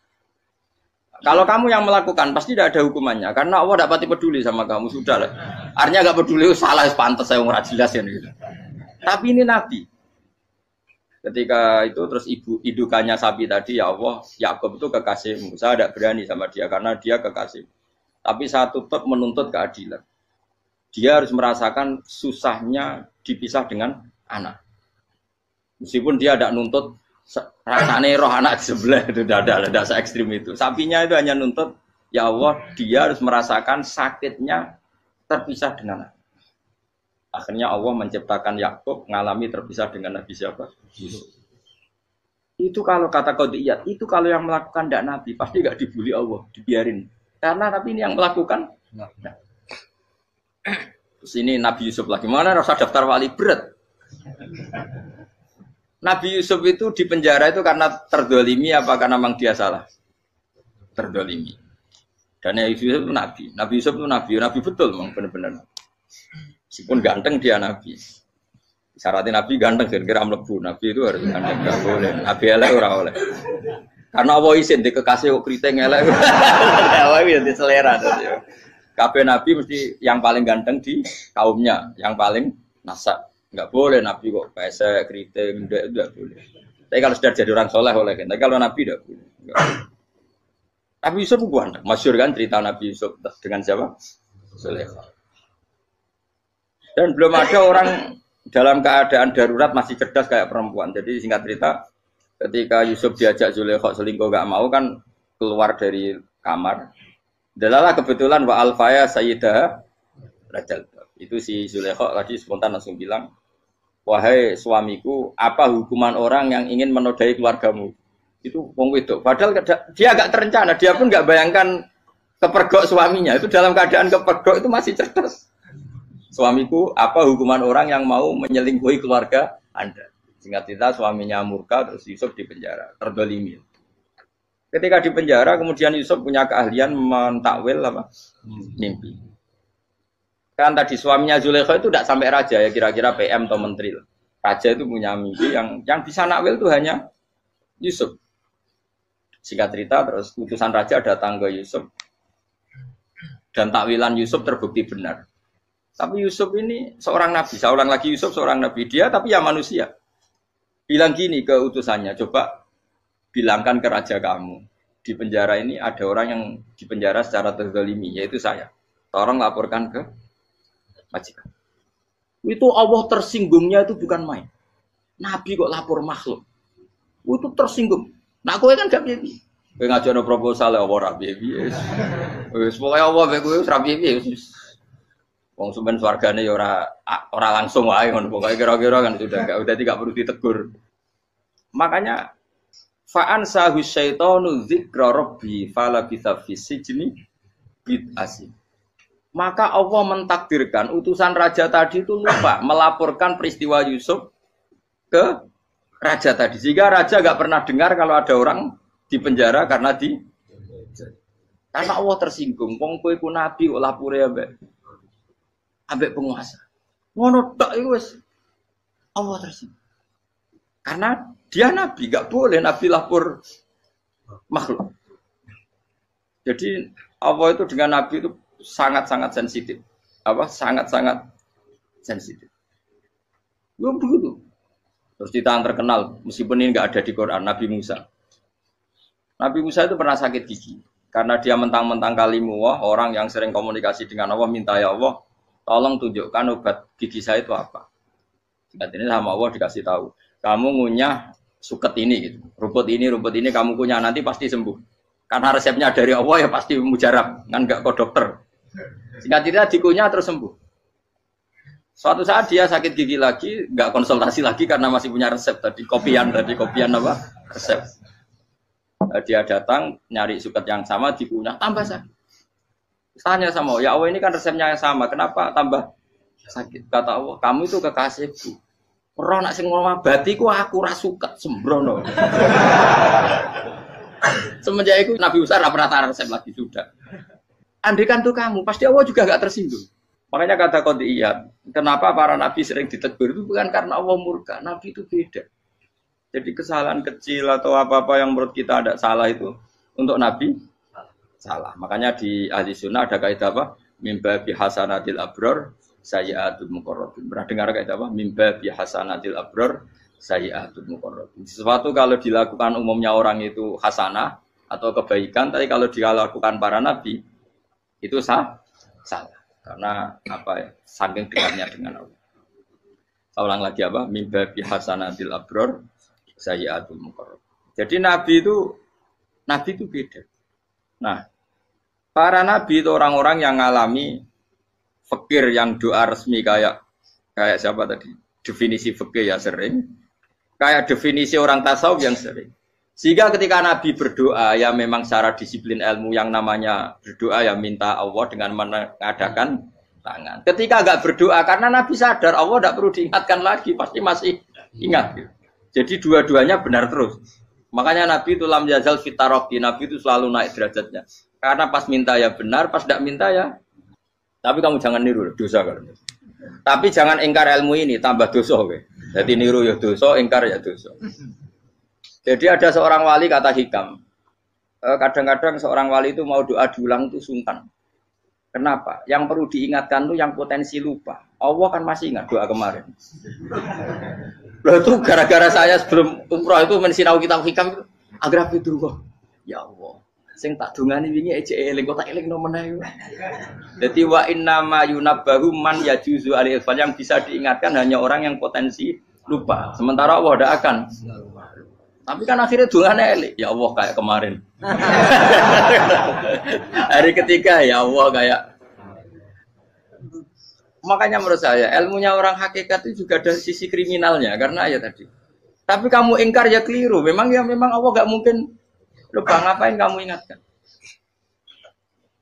Kalau kamu yang melakukan pasti tidak ada hukumannya, karena Allah tidak pati peduli sama kamu sudah lah. Artinya gak peduli, salah pantas saya nggak jelas ya. Gitu. Tapi ini nabi. Ketika itu terus indukannya sapi tadi ya Allah, Yakub itu kekasihmu. Saya tidak berani sama dia karena dia kekasih. Tapi saya tetap menuntut keadilan. Dia harus merasakan susahnya dipisah dengan anak. Meskipun dia tidak nuntut rasanya roh anak sebelah itu tidak se ekstrim itu. Sapinya itu hanya nuntut ya Allah, dia harus merasakan sakitnya terpisah dengan anak. Akhirnya Allah menciptakan Yakub mengalami terpisah dengan Nabi siapa? Yusuf. Itu kalau kata Qadiyat, itu kalau yang melakukan tidak Nabi pasti nggak dibully Allah, dibiarin. Karena Nabi ini yang melakukan. Nah. Terus ini Nabi Yusuf lagi mana rasa daftar wali berat. Nabi Yusuf itu di penjara itu karena terdolimi apa karena memang dia salah? Terdolimi. Dan Yusuf itu Nabi. Nabi Yusuf itu Nabi betul memang benar-benar. Meskipun ganteng dia Nabi. Syaratnya Nabi ganteng kira-kira mlebu. Nabi itu harus ganteng, enggak boleh. Nabi elek ora oleh. Karena Allah izin di kekasih kok kriting elek. Allah ya selera tadi. Kabeh Nabi mesti yang paling ganteng di kaumnya, yang paling nasab. Enggak boleh Nabi kok pesek, kriting, enggak boleh. Tapi kalau sudah jadi orang soleh oleh kan. Tapi kalau Nabi enggak boleh. Nabi Yusuf ganteng. Masyhur kan cerita Nabi Yusuf dengan siapa? Zulaikha. Dan belum ada orang dalam keadaan darurat masih cerdas kayak perempuan. Jadi singkat cerita, ketika Yusuf diajak Zulaikha selingkuh gak mau kan keluar dari kamar. Dalalah kebetulan wa alfaya sayyidah Rajal bab. Itu si Zulaikha tadi spontan langsung bilang, wahai suamiku, apa hukuman orang yang ingin menodai keluargamu? Itu wong wedok. Padahal dia agak terencana, dia pun nggak bayangkan kepergok suaminya. Itu dalam keadaan kepergok itu masih cerdas. Suamiku, apa hukuman orang yang mau menyelingkuhi keluarga Anda? Singkat cerita suaminya murka, terus Yusuf di penjara, terdolimi. Ketika di penjara, kemudian Yusuf punya keahlian mentakwil apa? Mimpi. Kan tadi suaminya Zulaikha itu tidak sampai raja ya, kira-kira PM atau menteri. Raja itu punya mimpi yang bisa nakwil itu hanya Yusuf. Singkat cerita, terus utusan raja datang ke Yusuf dan takwilan Yusuf terbukti benar. Tapi Yusuf ini seorang nabi, saya ulang lagi Yusuf seorang nabi, dia tapi ya manusia. Bilang gini ke utusannya, coba bilangkan ke raja kamu, di penjara ini ada orang yang di penjara secara terzalimi, yaitu saya. Tolong laporkan ke majikan. Itu Allah tersinggungnya itu bukan main. Nabi kok lapor makhluk. Itu tersinggung. Nah, kowe kan gak piye. Kowe ngajono proposal ya ora piye. Wis pokoke Allah kowe wis ra piye. Wong sampean swargane ya ora langsung wae ngono pokoke kira-kira kan sudah enggak perlu ditegur. Makanya fa'an sahu syaitanu dzikra rabbi fala bisa fisijni bid'asi. Maka Allah mentakdirkan utusan raja tadi itu lupa melaporkan peristiwa Yusuf ke raja tadi. Sehingga raja gak pernah dengar kalau ada orang di penjara karena Allah tersinggung. Wong kowe ku nabi kok lapore ambek penguasa. Ngono tok iku wis Allah tersinggung. Karena dia nabi, gak boleh nabi lapor makhluk. Jadi Allah itu dengan nabi itu sangat-sangat sensitif. Sangat-sangat sensitif. Ya begitu. Terus kita yang terkenal, meskipun ini nggak ada di Quran, Nabi Musa. Nabi Musa itu pernah sakit gigi. Karena dia mentang-mentang kalimullah, orang yang sering komunikasi dengan Allah, minta ya Allah, tolong tunjukkan obat gigi saya itu apa. Singkat ini sama Allah dikasih tahu. Kamu ngunyah suket ini, gitu. Rumput ini kamu kunyah, nanti pasti sembuh. Karena resepnya dari Allah ya pasti mujarab, kan nggak kok dokter. Singkat cerita dikunyah terus sembuh. Suatu saat dia sakit gigi lagi, nggak konsultasi lagi karena masih punya resep kopian apa resep. Dia datang nyari suket yang sama dikunyah tambah sakit. Tanya sama Allah, ya Allah ini kan resepnya yang sama, kenapa tambah sakit? Kata Allah, kamu itu kekasihku. Ora nak sing ngobati ku aku ra suket sembrono. Semenjak itu Nabi Musa pernah taruh resep lagi sudah. Andaikan tuh kamu, pasti Allah juga gak tersinggung. Makanya kata Qadiyat, kenapa para nabi sering ditegur itu bukan karena Allah murka. Nabi itu beda. Jadi kesalahan kecil atau apa-apa yang menurut kita ada salah itu untuk nabi salah. Makanya di ahli sunnah ada kaidah apa? Mimba bihasanatil abror sayyi'atul muqarrabin. Pernah dengar kaidah apa? Mimba bihasanatil abror sayyi'atul muqarrabin. Sesuatu kalau dilakukan umumnya orang itu hasanah atau kebaikan, tapi kalau dilakukan para nabi itu salah karena apa ya, saking dekatnya dengan Allah. Saya ulang lagi apa? Mimba bihasanatil abror sayyi'atul muqarrab. Jadi nabi itu beda. Nah, para nabi itu orang-orang yang mengalami fikir yang doa resmi kayak siapa tadi? Definisi fikir ya sering. Kayak definisi orang tasawuf yang sering. Sehingga ketika Nabi berdoa, ya memang secara disiplin ilmu yang namanya berdoa ya minta Allah dengan mengadakan tangan. Ketika enggak berdoa, karena Nabi sadar Allah tidak perlu diingatkan lagi, pasti masih ingat. Gitu. Jadi dua-duanya benar terus. Makanya Nabi itu lam yazal fitaroki, Nabi itu selalu naik derajatnya. Karena pas minta ya benar, pas tidak minta ya. Tapi kamu jangan niru, dosa kan. Tapi jangan ingkar ilmu ini, tambah dosa. Jadi niru ya dosa, ingkar ya dosa. Jadi ada seorang wali kata Hikam, kadang-kadang seorang wali itu mau doa diulang itu sungkan. Kenapa? Yang perlu diingatkan tuh yang potensi lupa. Allah kan masih ingat doa kemarin. Loh itu gara-gara saya sebelum umroh itu mensinau kitab Hikam itu agar itu kok. Ya Allah, sing tak dungani wingi ejek eling kok tak eling no meneh. Dadi wa inna ma yunabbahu man yajuzu alil yang bisa diingatkan hanya orang yang potensi lupa. Sementara Allah tidak akan. Tapi kan akhirnya dungane elik. Ya Allah kayak kemarin. Hari ketiga ya Allah kayak. Makanya menurut saya ilmunya orang hakikat itu juga ada sisi kriminalnya karena ya tadi. Tapi kamu ingkar ya keliru. Memang Allah gak mungkin lupa, ngapain kamu ingatkan.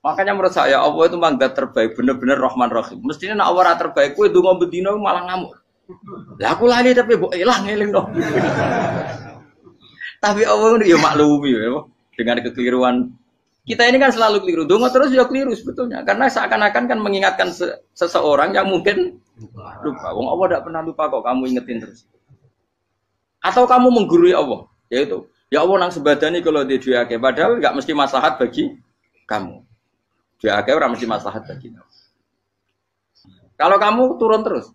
Makanya menurut saya Allah itu mandat terbaik, bener-bener Rahman Rahim. Mestinya nak Allah terbaik, kue dungo bedino malah ngamuk. Lah aku lali tapi mbok eling dong. Tapi Allah itu ya maklumi ya, dengan kekeliruan. Kita ini kan selalu keliru. Dungo terus ya keliru sebetulnya. Karena seakan-akan kan mengingatkan seseorang yang mungkin lupa. Wong Allah tidak pernah lupa kok, kamu ingetin terus. Atau kamu menggurui Allah, yaitu ya Allah nang sebadani kalau di duake, padahal nggak mesti maslahat bagi kamu. Duake orang mesti maslahat bagi kamu. Kalau kamu turun terus,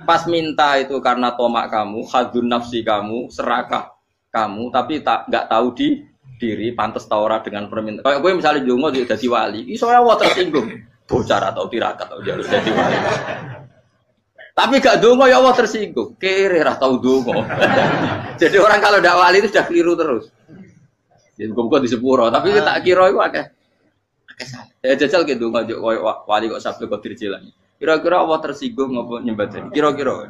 pas minta itu karena tomak kamu, hadun nafsi kamu, serakah kamu, tapi nggak tahu diri, pantas taura dengan permintaan. Kayak gue misalnya jongo jadi wali, soalnya Allah tersinggung, bocor atau tirakat atau harus jadi wali. Tapi gak dongo ya Allah tersinggung. Kere ra tau dongo. Jadi orang kalau ndak wali itu sudah keliru terus. Ya muga-muga di sepuro, tapi tak kira iku akeh salah. Ya jajal ke dongo koyo wali kok sabtu kok dirjilan. Kira-kira Allah tersinggung ngopo nyembadani? Kira-kira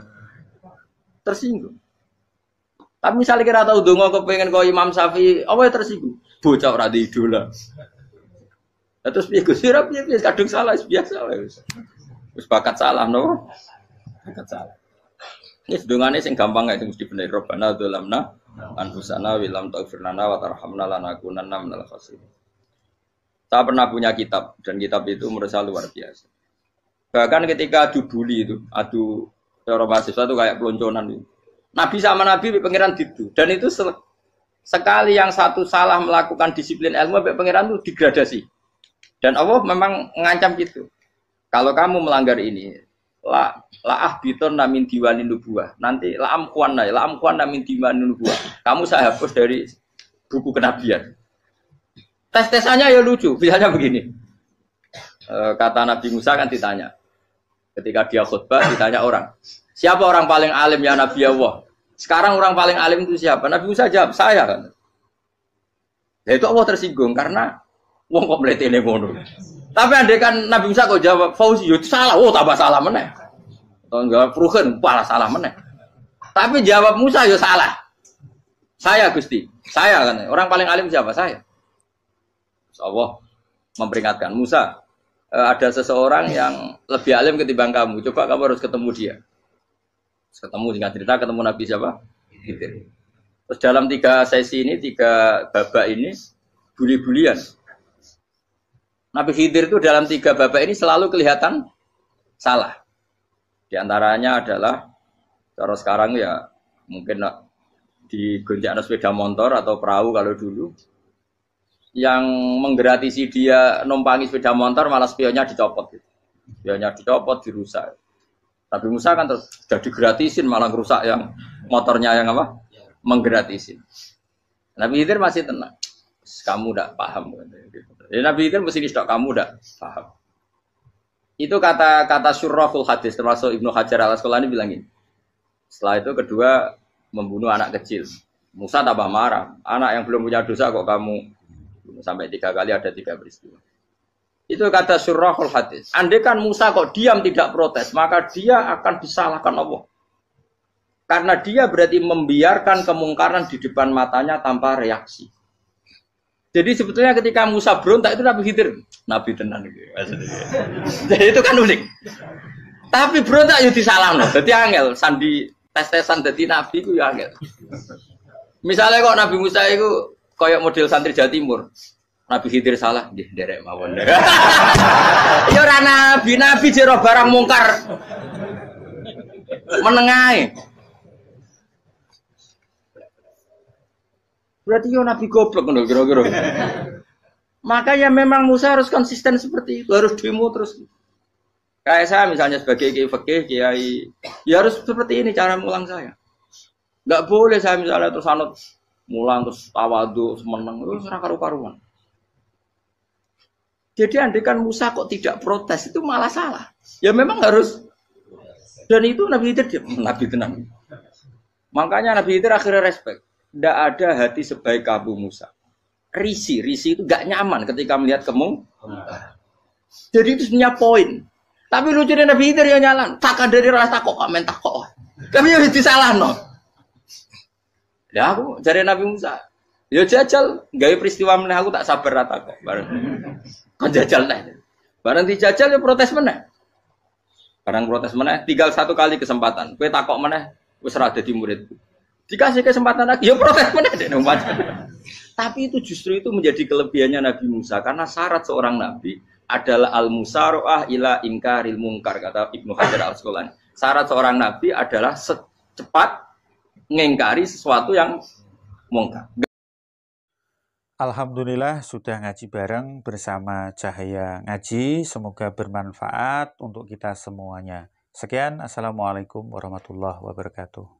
tersinggung. Tapi misalnya kira tau dongo kepengin koyo Imam Syafi'i, Allah tersinggung. Bocah ora di idola. Terus piye Gus? Piye kadung salah biasa wis. Wis bakat salah no. Salah. Ini sedungannya sing gampang itu mesti bener. Robbana dzalamna anfusana wa lam taghfir lana wa tarhamna lanakunanna minal khasirin. Saya pernah punya kitab dan kitab itu menurut saya luar biasa. Bahkan ketika adu bully itu, adu cara mahasiswa itu kayak pelonconan itu. Nabi sama Nabi pangeran gitu. Dan itu sekali yang satu salah melakukan disiplin ilmu, pangeran itu degradasi. Dan Allah memang mengancam gitu. Kalau kamu melanggar ini, la ahbiton namin diwanin nubuah. Nanti la amkuan namin diwanin nubuah. Kamu saya hapus dari buku kenabian. Tes-tesannya ya lucu. Biasanya begini. Kata Nabi Musa kan ditanya. Ketika dia khutbah ditanya orang. Siapa orang paling alim ya Nabi Allah? Sekarang orang paling alim itu siapa? Nabi Musa jawab, saya kan. Ya itu Allah tersinggung karena wong kok mletene ngono. Tapi andai kan Nabi Musa kok jawab Fauzi itu salah, oh tambah salah meneh. Atau jawab Ruhen, malah salah meneh. Tapi jawab Musa ya salah. Saya Gusti, saya kan. Orang paling alim siapa? Saya. Allah memperingatkan Musa, ada seseorang yang lebih alim ketimbang kamu. Coba kamu harus ketemu dia. Ketemu dengan cerita ketemu Nabi siapa? Khidir. Terus dalam 3 sesi ini, 3 babak ini buli-bulian. Nabi Khidir itu dalam 3 babak ini selalu kelihatan salah. Di antaranya adalah cara sekarang ya mungkin di gonjak sepeda motor atau perahu kalau dulu yang menggratisi dia numpangi sepeda motor malah spionnya dicopot gitu. Spionnya dicopot, dirusak. Tapi Musa kan terus sudah digratisin malah rusak yang motornya yang apa? Menggratisin. Nabi Khidir masih tenang. Kamu tidak paham. Ya, Nabi Khidir mesti distok kamu tidak paham. Itu kata syurrahul hadis termasuk Ibnu Hajar al-Asqalani bilang ini. Setelah itu kedua membunuh anak kecil. Musa tambah marah. Anak yang belum punya dosa kok kamu sampai 3 kali ada 3 peristiwa. Itu kata syurrahul hadis. Andai kan Musa kok diam tidak protes, maka dia akan disalahkan Allah. Karena dia berarti membiarkan kemungkaran di depan matanya tanpa reaksi. Jadi sebetulnya ketika Musa berontak itu Nabi Khidir, Nabi tenan gitu. Jadi itu kan unik. Tapi berontak yo disalahno. Dadi angel sandi tes-tesan dadi nabi ku yo angel. Misalnya kok Nabi Musa itu koyok model santri Jawa Timur. Nabi Khidir salah, nggih nderek mawon. Ya ora nabi jero barang mungkar. Menengae. Berarti yo nabi goblok ngono kira-kira. Makanya memang Musa harus konsisten seperti itu, harus demo terus. Kayak saya misalnya sebagai kiai fikih, kiai ya harus seperti ini cara mulang saya. Enggak boleh saya misalnya terus anut mulang terus tawadhu semeneng terus ora karu-karuan. Jadi andekan Musa kok tidak protes itu malah salah. Ya memang harus. Dan itu Nabi Khidir Nabi tenang. Makanya Nabi Khidir akhirnya respect. Tidak ada hati sebaik kamu Musa. Risi itu gak nyaman ketika melihat kemungkaran. Jadi itu sebenarnya poin. Tapi lucunya Nabi Khidir yang nyalan, tak dari rasa takok komen takok. Tapi ya disalahno. Ya aku cari Nabi Musa. Ya jajal, gawe peristiwa meneh aku tak sabar rata kok. Bareng. Kon jajal neh. Bareng dijajal ya protes meneh. Barang protes meneh, tinggal satu kali kesempatan. Kowe takok meneh wis ora dadi muridku. Dikasih kesempatan lagi, ya protes meneh dek umat. Tapi itu justru itu menjadi kelebihannya Nabi Musa karena syarat seorang nabi adalah al-musara'ah ila ingkaril munkar kata Ibnu Hajar Al-Asqalani. Syarat seorang nabi adalah secepat mengingkari sesuatu yang mungkar. Alhamdulillah sudah ngaji bareng bersama Cahaya Ngaji. Semoga bermanfaat untuk kita semuanya. Sekian, Assalamualaikum warahmatullahi wabarakatuh.